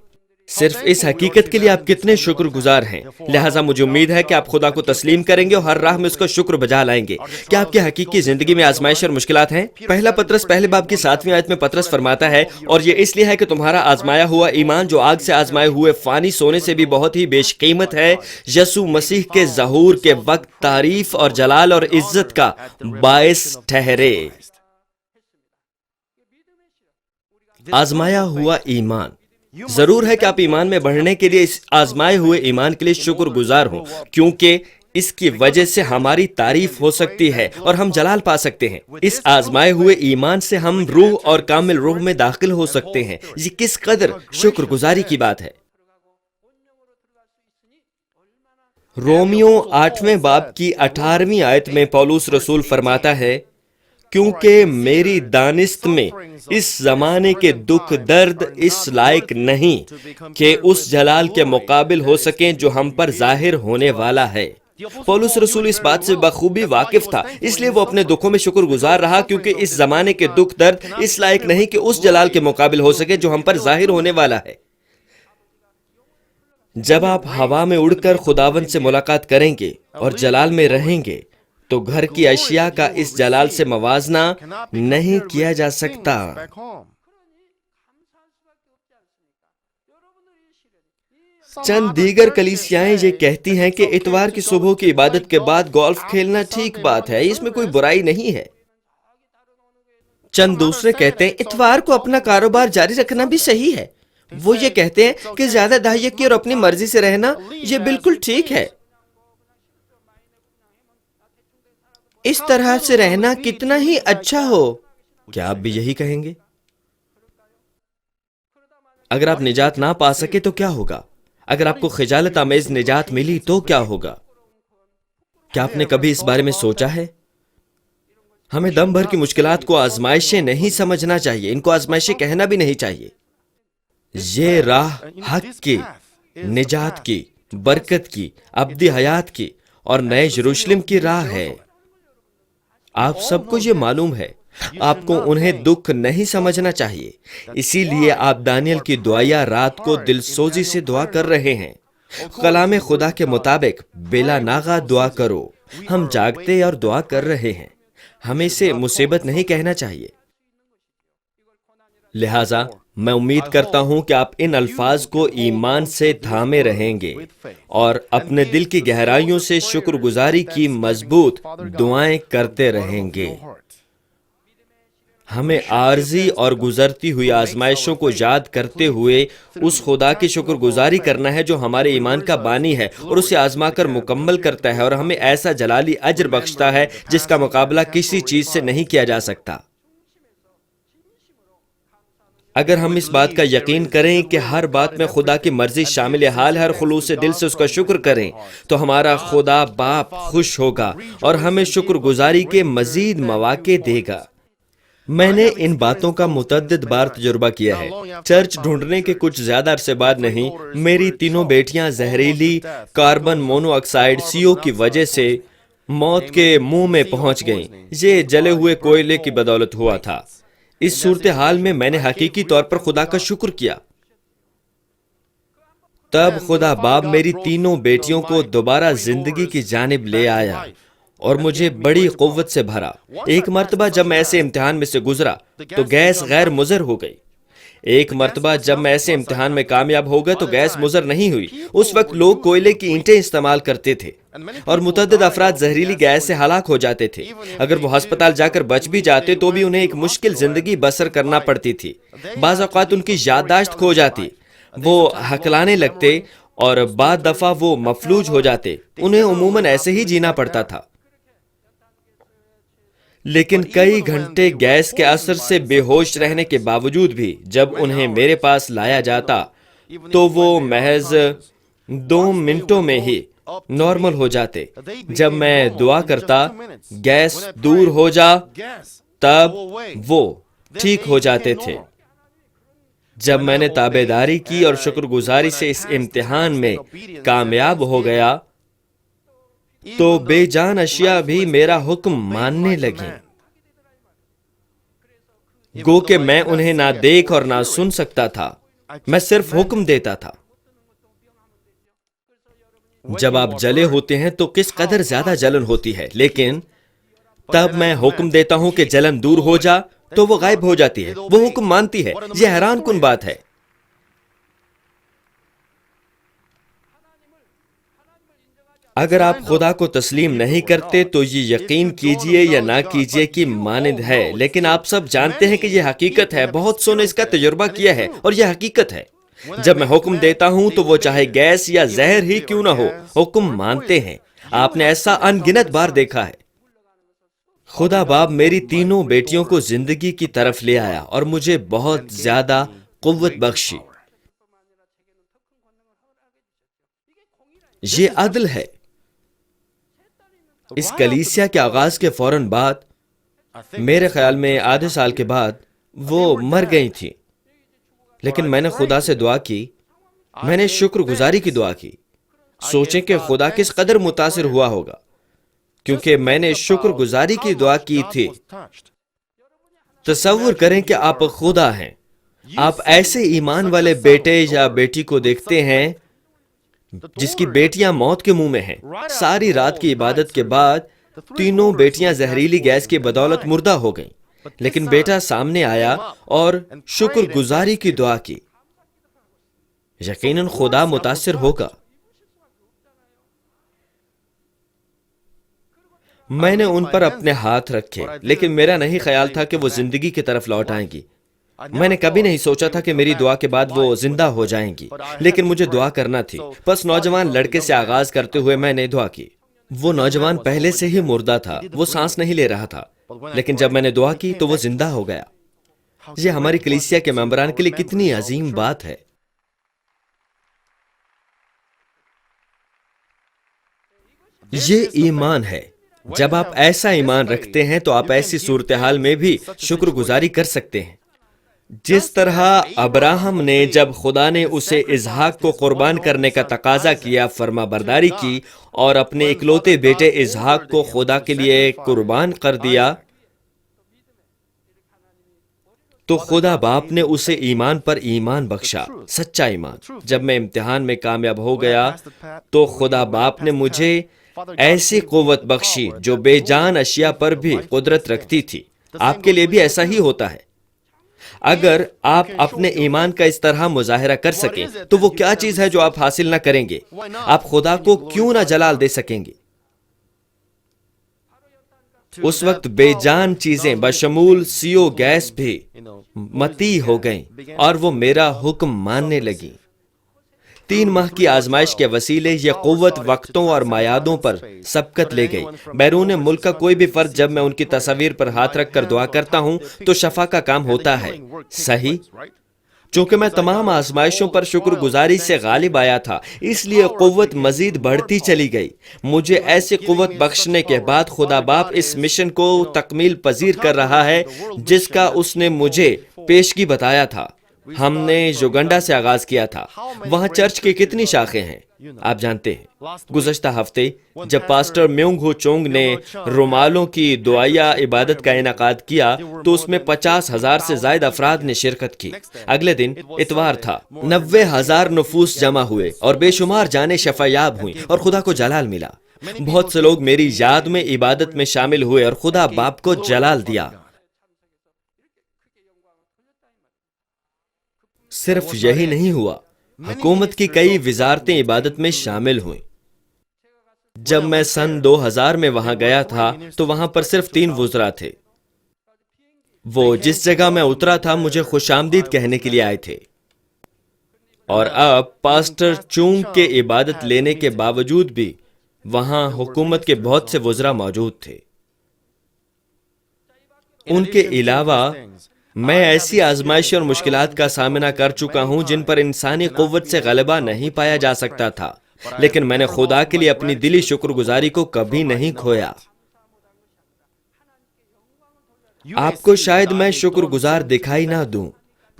صرف اس حقیقت کے لیے آپ کتنے شکر گزار ہیں۔ لہٰذا مجھے امید ہے کہ آپ خدا کو تسلیم کریں گے اور ہر راہ میں اس کا شکر بجا لائیں گے۔ کیا آپ کی حقیقی زندگی میں آزمائش اور مشکلات ہیں؟ پہلا پطرس پہلے باب کی 7ویں آیت میں پطرس فرماتا ہے، اور یہ اس لیے ہے کہ تمہارا آزمایا ہوا ایمان جو آگ سے آزمائے ہوئے فانی سونے سے بھی بہت ہی بیش قیمت ہے، یسوع مسیح کے ظہور کے وقت تعریف اور جلال اور عزت کا باعث ٹھہرے۔ آزمایا ہوا ایمان، ضرور ہے کہ آپ ایمان میں بڑھنے کے لیے اس آزمائے ہوئے ایمان کے لیے شکر گزار ہوں، کیونکہ اس کی وجہ سے ہماری تعریف ہو سکتی ہے اور ہم جلال پا سکتے ہیں۔ اس آزمائے ہوئے ایمان سے ہم روح اور کامل روح میں داخل ہو سکتے ہیں۔ یہ کس قدر شکر گزاری کی بات ہے۔ رومیو 8ویں باب کی 18ویں آیت میں پولس رسول فرماتا ہے، کیونکہ میری دانست میں اس زمانے کے دکھ درد اس لائق نہیں کہ اس جلال کے مقابل ہو سکیں جو ہم پر ظاہر ہونے والا ہے۔ پولس رسول اس بات سے بخوبی واقف تھا، اس لیے وہ اپنے دکھوں میں شکر گزار رہا، کیونکہ اس زمانے کے دکھ درد اس لائق نہیں کہ اس جلال کے مقابل ہو سکے جو ہم پر ظاہر ہونے والا ہے۔ جب آپ ہوا میں اڑ کر خداوند سے ملاقات کریں گے اور جلال میں رہیں گے تو گھر کی اشیاء کا اس جلال سے موازنہ نہیں کیا جا سکتا۔ چند دیگر کلیسیائیں یہ کہتی ہیں کہ اتوار کی صبح کی عبادت کے بعد گولف کھیلنا ٹھیک بات ہے، اس میں کوئی برائی نہیں ہے۔ چند دوسرے کہتے ہیں اتوار کو اپنا کاروبار جاری رکھنا بھی صحیح ہے۔ وہ یہ کہتے ہیں کہ زیادہ دہیت کی اور اپنی مرضی سے رہنا یہ بالکل ٹھیک ہے. اس طرح سے رہنا کتنا ہی اچھا ہو. کیا آپ بھی یہی کہیں گے؟ اگر آپ نجات نہ پا سکے تو کیا ہوگا؟ اگر آپ کو خجالت آمیز نجات ملی تو کیا ہوگا؟ کیا آپ نے کبھی اس بارے میں سوچا ہے؟ ہمیں دم بھر کی مشکلات کو آزمائشیں نہیں سمجھنا چاہیے، ان کو آزمائشیں کہنا بھی نہیں چاہیے. یہ راہ حق کی، نجات کی، برکت کی، ابدی حیات کی اور نئے یروشلم کی راہ ہے. آپ سب کو یہ معلوم ہے. آپ کو انہیں دکھ نہیں سمجھنا چاہیے. اسی لیے آپ دانیل کی دعائیا رات کو دل سوزی سے دعا کر رہے ہیں. کلام خدا کے مطابق بلا ناغہ دعا کرو. ہم جاگتے اور دعا کر رہے ہیں. ہمیں اسے مصیبت نہیں کہنا چاہیے. لہٰذا میں امید کرتا ہوں کہ آپ ان الفاظ کو ایمان سے تھامے رہیں گے اور اپنے دل کی گہرائیوں سے شکر گزاری کی مضبوط دعائیں کرتے رہیں گے. ہمیں عارضی اور گزرتی ہوئی آزمائشوں کو یاد کرتے ہوئے اس خدا کی شکر گزاری کرنا ہے جو ہمارے ایمان کا بانی ہے اور اسے آزما کر مکمل کرتا ہے اور ہمیں ایسا جلالی اجر بخشتا ہے جس کا مقابلہ کسی چیز سے نہیں کیا جا سکتا. اگر ہم اس بات کا یقین کریں کہ ہر بات میں خدا کی مرضی شامل حال ہے اور خلوص دل سے اس کا شکر کریں تو ہمارا خدا باپ خوش ہوگا اور ہمیں شکر گزاری کے مزید مواقع دے گا. میں نے ان باتوں کا متعدد بار تجربہ کیا ہے. چرچ ڈھونڈنے کے کچھ زیادہ عرصے بعد نہیں، میری تینوں بیٹیاں زہریلی کاربن مونو آکسائڈ CO کی وجہ سے موت کے منہ میں پہنچ گئیں. یہ جلے ہوئے کوئلے کی بدولت ہوا تھا. اس صورتحال میں میں نے حقیقی طور پر خدا کا شکر کیا. تب خدا باپ میری تینوں بیٹیوں کو دوبارہ زندگی کی جانب لے آیا اور مجھے بڑی قوت سے بھرا. ایک مرتبہ جب میں ایسے امتحان میں سے گزرا تو گیس غیر مضر ہو گئی. ایک مرتبہ جب میں ایسے امتحان میں کامیاب ہو گیا تو گیس مضر نہیں ہوئی. اس وقت لوگ کوئلے کی اینٹیں استعمال کرتے تھے اور متعدد افراد زہریلی گیس سے ہلاک ہو جاتے تھے. اگر وہ ہسپتال جا کر بچ بھی جاتے تو بھی انہیں ایک مشکل زندگی بسر کرنا پڑتی تھی. بعض اوقات ان کی یادداشت کھو جاتی، وہ ہکلانے لگتے اور بعد دفعہ وہ مفلوج ہو جاتے. انہیں عموماً ایسے ہی جینا پڑتا تھا. لیکن کئی گھنٹے گیس کے اثر سے بے ہوش رہنے کے باوجود بھی جب انہیں میرے پاس لایا جاتا تو وہ محض 2 منٹوں میں ہی نارمل ہو جاتے. جب میں دعا کرتا گیس دور ہو جا تب وہ ٹھیک ہو جاتے تھے. جب میں نے تابعداری کی اور شکر گزاری سے اس امتحان میں کامیاب ہو گیا تو بے جان اشیاء بھی میرا حکم ماننے لگیں. گو کہ میں انہیں نہ دیکھ اور نہ سن سکتا تھا، میں صرف حکم دیتا تھا. جب آپ جلے ہوتے ہیں تو کس قدر زیادہ جلن ہوتی ہے، لیکن تب میں حکم دیتا ہوں کہ جلن دور ہو جا تو وہ غائب ہو جاتی ہے. وہ حکم مانتی ہے. یہ حیران کن بات ہے. اگر آپ خدا کو تسلیم نہیں کرتے تو یہ یقین کیجئے یا نہ کیجئے کہ مانند ہے، لیکن آپ سب جانتے ہیں کہ یہ حقیقت ہے. بہت سو نے اس کا تجربہ کیا ہے اور یہ حقیقت ہے. جب میں حکم دیتا ہوں تو وہ چاہے گیس یا زہر ہی کیوں نہ ہو، حکم مانتے ہیں. آپ نے ایسا ان گنت بار دیکھا ہے. خدا باپ میری تینوں بیٹیوں کو زندگی کی طرف لے آیا اور مجھے بہت زیادہ قوت بخشی. یہ عدل ہے. اس کلیسیا کے آغاز کے فوراً بعد، میرے خیال میں آدھے سال کے بعد، وہ مر گئی تھی. لیکن میں نے خدا سے دعا کی. میں نے شکر گزاری کی دعا کی. سوچیں کہ خدا کس قدر متاثر ہوا ہوگا، کیونکہ میں نے شکر گزاری کی دعا کی تھی. تصور کریں کہ آپ خدا ہیں. آپ ایسے ایمان والے بیٹے یا بیٹی کو دیکھتے ہیں جس کی بیٹیاں موت کے منہ میں ہیں. ساری رات کی عبادت کے بعد تینوں بیٹیاں زہریلی گیس کی بدولت مردہ ہو گئیں، لیکن بیٹا سامنے آیا اور شکر گزاری کی دعا کی. یقیناً خدا متاثر ہوگا. میں نے ان پر اپنے ہاتھ رکھے، لیکن میرا نہیں خیال تھا کہ وہ زندگی کی طرف لوٹ آئیں گی. میں نے کبھی نہیں سوچا تھا کہ میری دعا کے بعد وہ زندہ ہو جائیں گی، لیکن مجھے دعا کرنا تھی۔ بس نوجوان لڑکے سے آغاز کرتے ہوئے میں نے دعا کی۔ وہ نوجوان پہلے سے ہی مردہ تھا، وہ سانس نہیں لے رہا تھا، لیکن جب میں نے دعا کی تو وہ زندہ ہو گیا۔ یہ ہماری کلیسیا کے ممبران کے لیے کتنی عظیم بات ہے۔ یہ ایمان ہے۔ جب آپ ایسا ایمان رکھتے ہیں تو آپ ایسی صورتحال میں بھی شکر گزاری کر سکتے ہیں۔ جس طرح ابراہم نے جب خدا نے اسے اسحاق کو قربان کرنے کا تقاضا کیا، فرما برداری کی اور اپنے اکلوتے بیٹے اسحاق کو خدا کے لیے قربان کر دیا، تو خدا باپ نے اسے ایمان پر ایمان بخشا، سچا ایمان۔ جب میں امتحان میں کامیاب ہو گیا تو خدا باپ نے مجھے ایسی قوت بخشی جو بے جان اشیاء پر بھی قدرت رکھتی تھی۔ آپ کے لیے بھی ایسا ہی ہوتا ہے۔ اگر آپ اپنے ایمان کا اس طرح مظاہرہ کر سکیں تو وہ کیا چیز ہے جو آپ حاصل نہ کریں گے؟ آپ خدا کو کیوں نہ جلال دے سکیں گے؟ اس وقت بے جان چیزیں بشمول سیو گیس بھی متی ہو گئیں اور وہ میرا حکم ماننے لگیں۔ 3 ماہ کی آزمائش کے وسیلے یہ قوت وقتوں اور میعادوں پر سبقت لے گئی۔ بیرون ملک کا کوئی بھی فرد جب میں ان کی تصاویر پر ہاتھ رکھ کر دعا کرتا ہوں تو شفا کا کام ہوتا ہے، صحیح؟ چونکہ میں تمام آزمائشوں پر شکر گزاری سے غالب آیا تھا، اس لیے قوت مزید بڑھتی چلی گئی۔ مجھے ایسی قوت بخشنے کے بعد خدا باپ اس مشن کو تکمیل پذیر کر رہا ہے جس کا اس نے مجھے پیشگی بتایا تھا۔ ہم نے یوگنڈا سے آغاز کیا تھا۔ وہاں چرچ کی کتنی شاخیں ہیں آپ جانتے ہیں۔ گزشتہ ہفتے جب پاسٹر میونگ ہو چونگ نے رومالوں کی دعائیہ عبادت کا انعقاد کیا تو اس میں 50,000 سے زائد افراد نے شرکت کی۔ اگلے دن اتوار تھا، 90,000 نفوس جمع ہوئے اور بے شمار جانیں شفا یاب ہوئیں اور خدا کو جلال ملا۔ بہت سے لوگ میری یاد میں عبادت میں شامل ہوئے اور خدا باپ کو جلال دیا۔ صرف یہی نہیں ہوا، حکومت کی کئی وزارتیں عبادت میں شامل ہوئیں۔ جب میں سن 2000 میں وہاں گیا تھا تو وہاں پر صرف 3 وزراء تھے۔ وہ جس جگہ میں اترا تھا مجھے خوش آمدید کہنے کے لیے آئے تھے، اور اب پاسٹر چونگ کے عبادت لینے کے باوجود بھی وہاں حکومت کے بہت سے وزراء موجود تھے۔ ان کے علاوہ میں ایسی آزمائش اور مشکلات کا سامنا کر چکا ہوں جن پر انسانی قوت سے غلبہ نہیں پایا جا سکتا تھا، لیکن میں نے خدا کے لیے اپنی دلی شکر گزاری کو کبھی نہیں کھویا۔ آپ کو شاید میں شکر گزار دکھائی نہ دوں،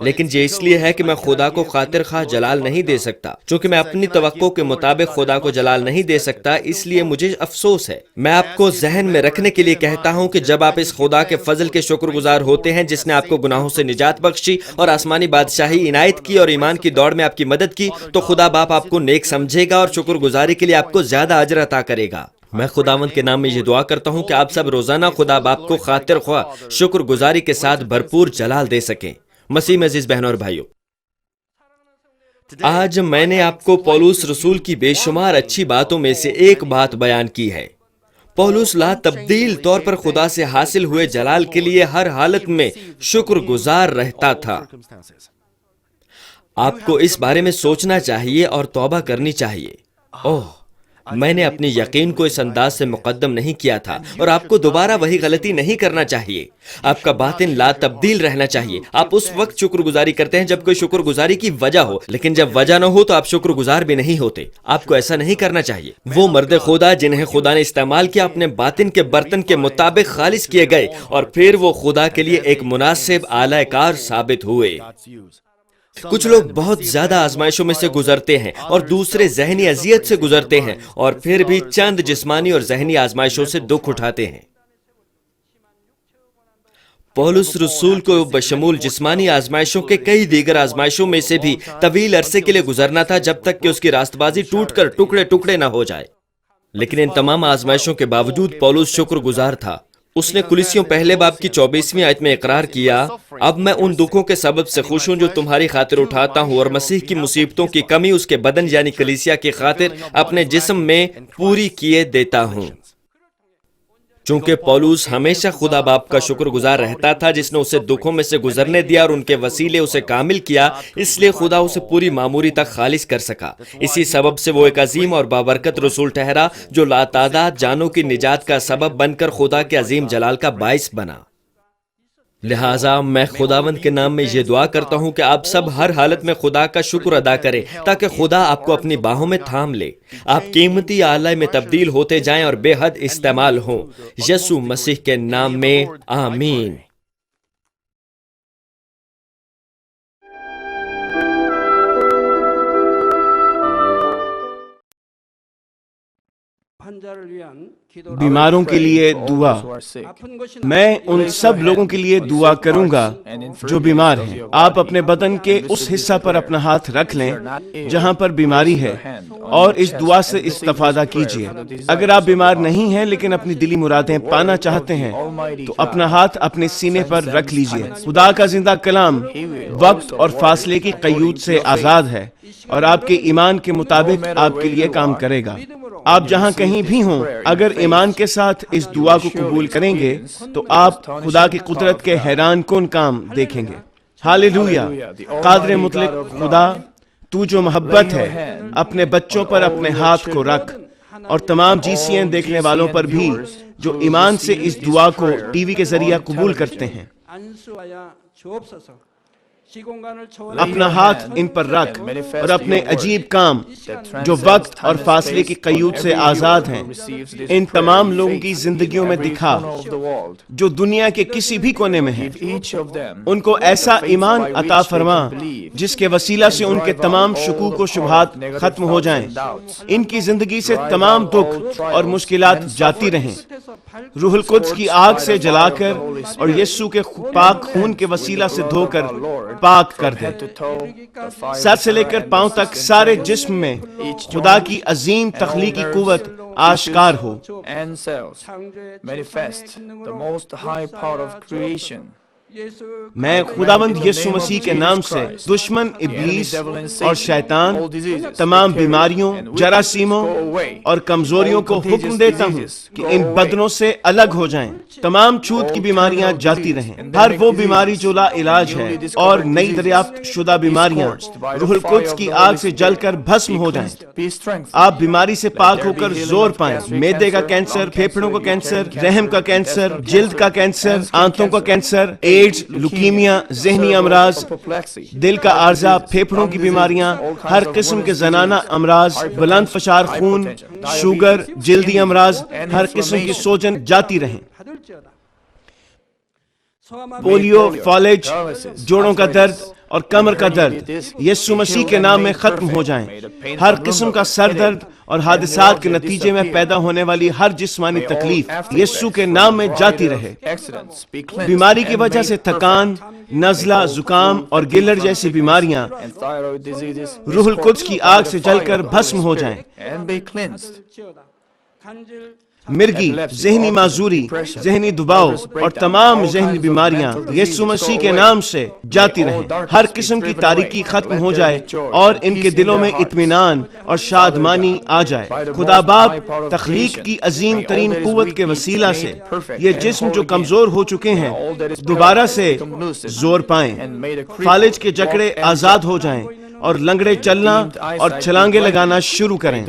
لیکن یہ اس لیے ہے کہ میں خدا کو خاطر خواہ جلال نہیں دے سکتا۔ چونکہ میں اپنی توقع کے مطابق خدا کو جلال نہیں دے سکتا، اس لیے مجھے افسوس ہے۔ میں آپ کو ذہن میں رکھنے کے لیے کہتا ہوں کہ جب آپ اس خدا کے فضل کے شکر گزار ہوتے ہیں جس نے آپ کو گناہوں سے نجات بخشی اور آسمانی بادشاہی عنایت کی اور ایمان کی دوڑ میں آپ کی مدد کی، تو خدا باپ آپ کو نیک سمجھے گا اور شکر گزاری کے لیے آپ کو زیادہ اجر عطا کرے گا۔ میں خداوند کے نام میں یہ دعا کرتا ہوں کہ آپ سب روزانہ خدا باپ کو خاطر خواہ شکر گزاری کے ساتھ بھرپور جلال دے سکیں۔ مسیح میں عزیز بہنوں اور بھائیوں، آج میں نے آپ کو پولس رسول کی بے شمار اچھی باتوں میں سے ایک بات بیان کی ہے۔ پولس لا تبدیل طور پر خدا سے حاصل ہوئے جلال کے لیے ہر حالت میں شکر گزار رہتا تھا۔ آپ کو اس بارے میں سوچنا چاہیے اور توبہ کرنی چاہیے۔ میں نے اپنی یقین کو اس انداز سے مقدم نہیں کیا تھا، اور آپ کو دوبارہ وہی غلطی نہیں کرنا چاہیے۔ آپ کا باطن لا تبدیل رہنا چاہیے۔ آپ اس وقت شکر گزاری کرتے ہیں جب کوئی شکر گزاری کی وجہ ہو، لیکن جب وجہ نہ ہو تو آپ شکر گزار بھی نہیں ہوتے۔ آپ کو ایسا نہیں کرنا چاہیے۔ وہ مرد خدا جنہیں خدا نے استعمال کیا اپنے باطن کے برتن کے مطابق خالص کیے گئے، اور پھر وہ خدا کے لیے ایک مناسب آلہ کار ثابت ہوئے۔ کچھ لوگ بہت زیادہ آزمائشوں میں سے گزرتے ہیں اور دوسرے ذہنی اذیت سے گزرتے ہیں، اور پھر بھی چند جسمانی اور ذہنی آزمائشوں سے دکھ اٹھاتے ہیں۔ پولس رسول کو بشمول جسمانی آزمائشوں کے کئی دیگر آزمائشوں میں سے بھی طویل عرصے کے لیے گزرنا تھا جب تک کہ اس کی راست بازی ٹوٹ کر ٹکڑے ٹکڑے نہ ہو جائے۔ لیکن ان تمام آزمائشوں کے باوجود پولس شکر گزار تھا۔ اس نے کلسیوں پہلے باب کی 24ویں آیت میں اقرار کیا، اب میں ان دکھوں کے سبب سے خوش ہوں جو تمہاری خاطر اٹھاتا ہوں، اور مسیح کی مصیبتوں کی کمی اس کے بدن یعنی کلیسیا کی خاطر اپنے جسم میں پوری کیے دیتا ہوں۔ چونکہ پولوس ہمیشہ خدا باپ کا شکر گزار رہتا تھا جس نے اسے دکھوں میں سے گزرنے دیا اور ان کے وسیلے اسے کامل کیا، اس لیے خدا اسے پوری معموری تک خالص کر سکا۔ اسی سبب سے وہ ایک عظیم اور بابرکت رسول ٹھہرا جو لاتعداد جانوں کی نجات کا سبب بن کر خدا کے عظیم جلال کا باعث بنا۔ لہٰذا میں خداوند کے نام میں یہ دعا کرتا ہوں کہ آپ سب ہر حالت میں خدا کا شکر ادا کریں تاکہ خدا آپ کو اپنی باہوں میں تھام لے، آپ قیمتی آلہ میں تبدیل ہوتے جائیں اور بے حد استعمال ہوں۔ یسوع مسیح کے نام میں آمین۔ بیماروں کے لیے دعا۔ میں ان سب لوگوں کے لیے دعا کروں گا جو بیمار ہیں۔ آپ اپنے بدن کے اس حصہ پر اپنا ہاتھ رکھ لیں جہاں پر بیماری ہے اور اس دعا سے استفادہ کیجیے۔ اگر آپ بیمار نہیں ہیں لیکن اپنی دلی مرادیں پانا چاہتے ہیں تو اپنا ہاتھ اپنے سینے پر رکھ لیجیے۔ خدا کا زندہ کلام وقت اور فاصلے کی قیود سے آزاد ہے اور آپ کے ایمان کے مطابق آپ کے لیے کام کرے گا۔ آپ جہاں کہیں بھی ہوں، اگر ایمان کے ساتھ اس دعا کو قبول کریں گے تو آپ خدا کی قدرت کے حیران کن کام دیکھیں گے۔ ہاللویا۔ قادر مطلق خدا، تو جو محبت ہے، اپنے بچوں پر اپنے ہاتھ کو رکھ اور تمام GCN دیکھنے والوں پر بھی جو ایمان سے اس دعا کو ٹی وی کے ذریعہ قبول کرتے ہیں۔ اپنا ہاتھ ان پر رکھ اور اپنے عجیب کام جو وقت اور فاصلے کی قیود سے آزاد ہیں ان تمام لوگوں کی زندگیوں میں دکھا جو دنیا کے کسی بھی کونے میں ہیں۔ ان کو ایسا ایمان عطا فرما جس کے وسیلہ سے ان کے تمام شکوک و شبہات ختم ہو جائیں، ان کی زندگی سے تمام دکھ اور مشکلات جاتی رہیں۔ روح القدس کی آگ سے جلا کر اور یسوع کے پاک خون کے وسیلہ سے دھو کر پاک کر دے۔ سر سے لے کر پاؤں تک سارے جسم میں خدا کی عظیم تخلیقی قوت آشکار ہو۔ میں خداوند یسوع مسیح کے نام سے دشمن ابلیس اور شیطان، تمام بیماریوں، جراثیموں اور کمزوریوں کو حکم دیتا ہوں کہ ان بدنوں سے الگ ہو جائیں۔ تمام چھوت کی بیماریاں جاتی رہیں۔ ہر وہ بیماری جو لا علاج ہے اور نئی دریافت شدہ بیماریاں روح القدس کی آگ سے جل کر بھسم ہو جائیں۔ آپ بیماری سے پاک ہو کر زور پائیں۔ معدے کا کینسر، پھیپھڑوں کا کینسر، رحم کا کینسر، جلد کا کینسر، آنتوں کا کینسر، ایڈز، لیوکیمیا، ذہنی امراض، دل کا عارضہ، پھیپھڑوں کی بیماریاں، ہر قسم کے زنانہ امراض، بلند فشار خون، شوگر، جلدی امراض، ہر قسم کی سوجن جاتی رہیں۔ پولیو، فالج، جوڑوں کا درد اور کمر کا درد یسوع مسیح کے نام میں ختم ہو جائیں۔ ہر قسم کا سر درد اور حادثات کے نتیجے میں پیدا ہونے والی ہر جسمانی تکلیف یسوع کے نام میں جاتی رہے۔ بیماری کی وجہ سے تھکان، نزلہ، زکام اور گلر جیسی بیماریاں روح القدس کی آگ سے جل کر بھسم ہو جائیں۔ مرگی، ذہنی معذوری، ذہنی دباؤ اور تمام ذہنی بیماریاں یسوع مسیح کے نام سے جاتی رہیں۔ ہر قسم کی تاریکی ختم ہو جائے اور ان کے دلوں میں اطمینان اور شادمانی آ جائے۔ خدا باپ تخلیق کی عظیم ترین قوت کے وسیلہ سے یہ جسم جو کمزور ہو چکے ہیں دوبارہ سے زور پائیں، فالج کے جکڑے آزاد ہو جائیں اور لنگڑے چلنا اور چھلانگے لگانا شروع کریں۔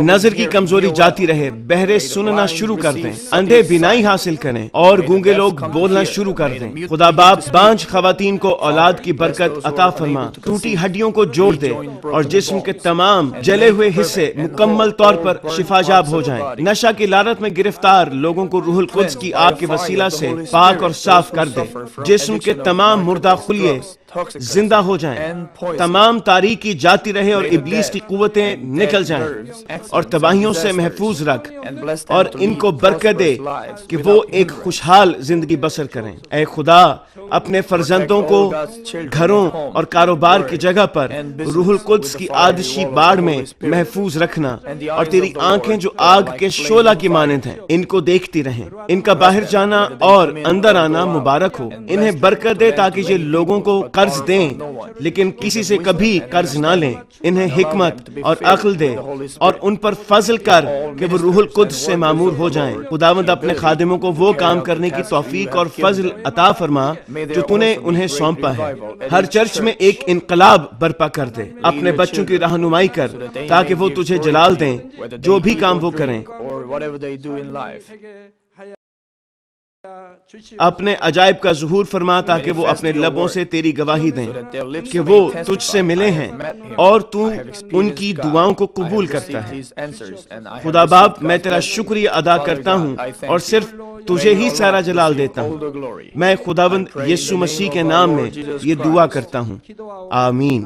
نظر کی کمزوری جاتی رہے، بہرے سننا شروع کر دیں، اندھے بینائی حاصل کریں اور گونگے لوگ بولنا شروع کر دیں۔ خدا باپ بانجھ خواتین کو اولاد کی برکت عطا فرما، ٹوٹی ہڈیوں کو جوڑ دے اور جسم کے تمام جلے ہوئے حصے مکمل طور پر شفاجاب ہو جائیں۔ نشہ کی لعنت میں گرفتار لوگوں کو روح القدس کی آگ کے وسیلہ سے پاک اور صاف کر دے۔ جسم کے تمام مردہ خلیے زندہ ہو جائیں، تمام تاریکی جاتی رہے اور ابلیس کی قوتیں نکل جائیں اور تباہیوں سے محفوظ رکھ اور ان کو برکت دے کہ وہ ایک خوشحال زندگی بسر کریں۔ اے خدا، اپنے فرزندوں کو گھروں اور کاروبار کی جگہ پر روح القدس کی آتشی باڑ میں محفوظ رکھنا اور تیری آنکھیں جو آگ کے شعلہ کی مانند ہیں ان کو دیکھتی رہیں۔ ان کا باہر جانا اور اندر آنا مبارک ہو۔ انہیں برکت دے تاکہ یہ لوگوں کو قرض دیں لیکن کسی سے کبھی قرض نہ لیں. انہیں حکمت اور عقل دے اور ان پر فضل کر کہ وہ روح القدس سے معمور ہو جائیں. خداوند اپنے خادموں کو وہ کام کرنے کی توفیق اور فضل عطا فرما جو تو نے انہیں سونپا ہے. ہر چرچ میں ایک انقلاب برپا کر دے. اپنے بچوں کی رہنمائی کر تاکہ وہ تجھے جلال دیں جو بھی کام وہ کریں. اپنے عجائب کا ظہور فرما تاکہ وہ اپنے لبوں سے تیری گواہی دیں کہ وہ تجھ سے ملے ہیں اور تو ان کی دعاؤں کو قبول کرتا ہے. خدا باپ میں تیرا شکریہ ادا کرتا ہوں اور صرف تجھے ہی سارا جلال دیتا ہوں. میں خداوند یسوع مسیح کے نام میں یہ دعا کرتا ہوں. آمین.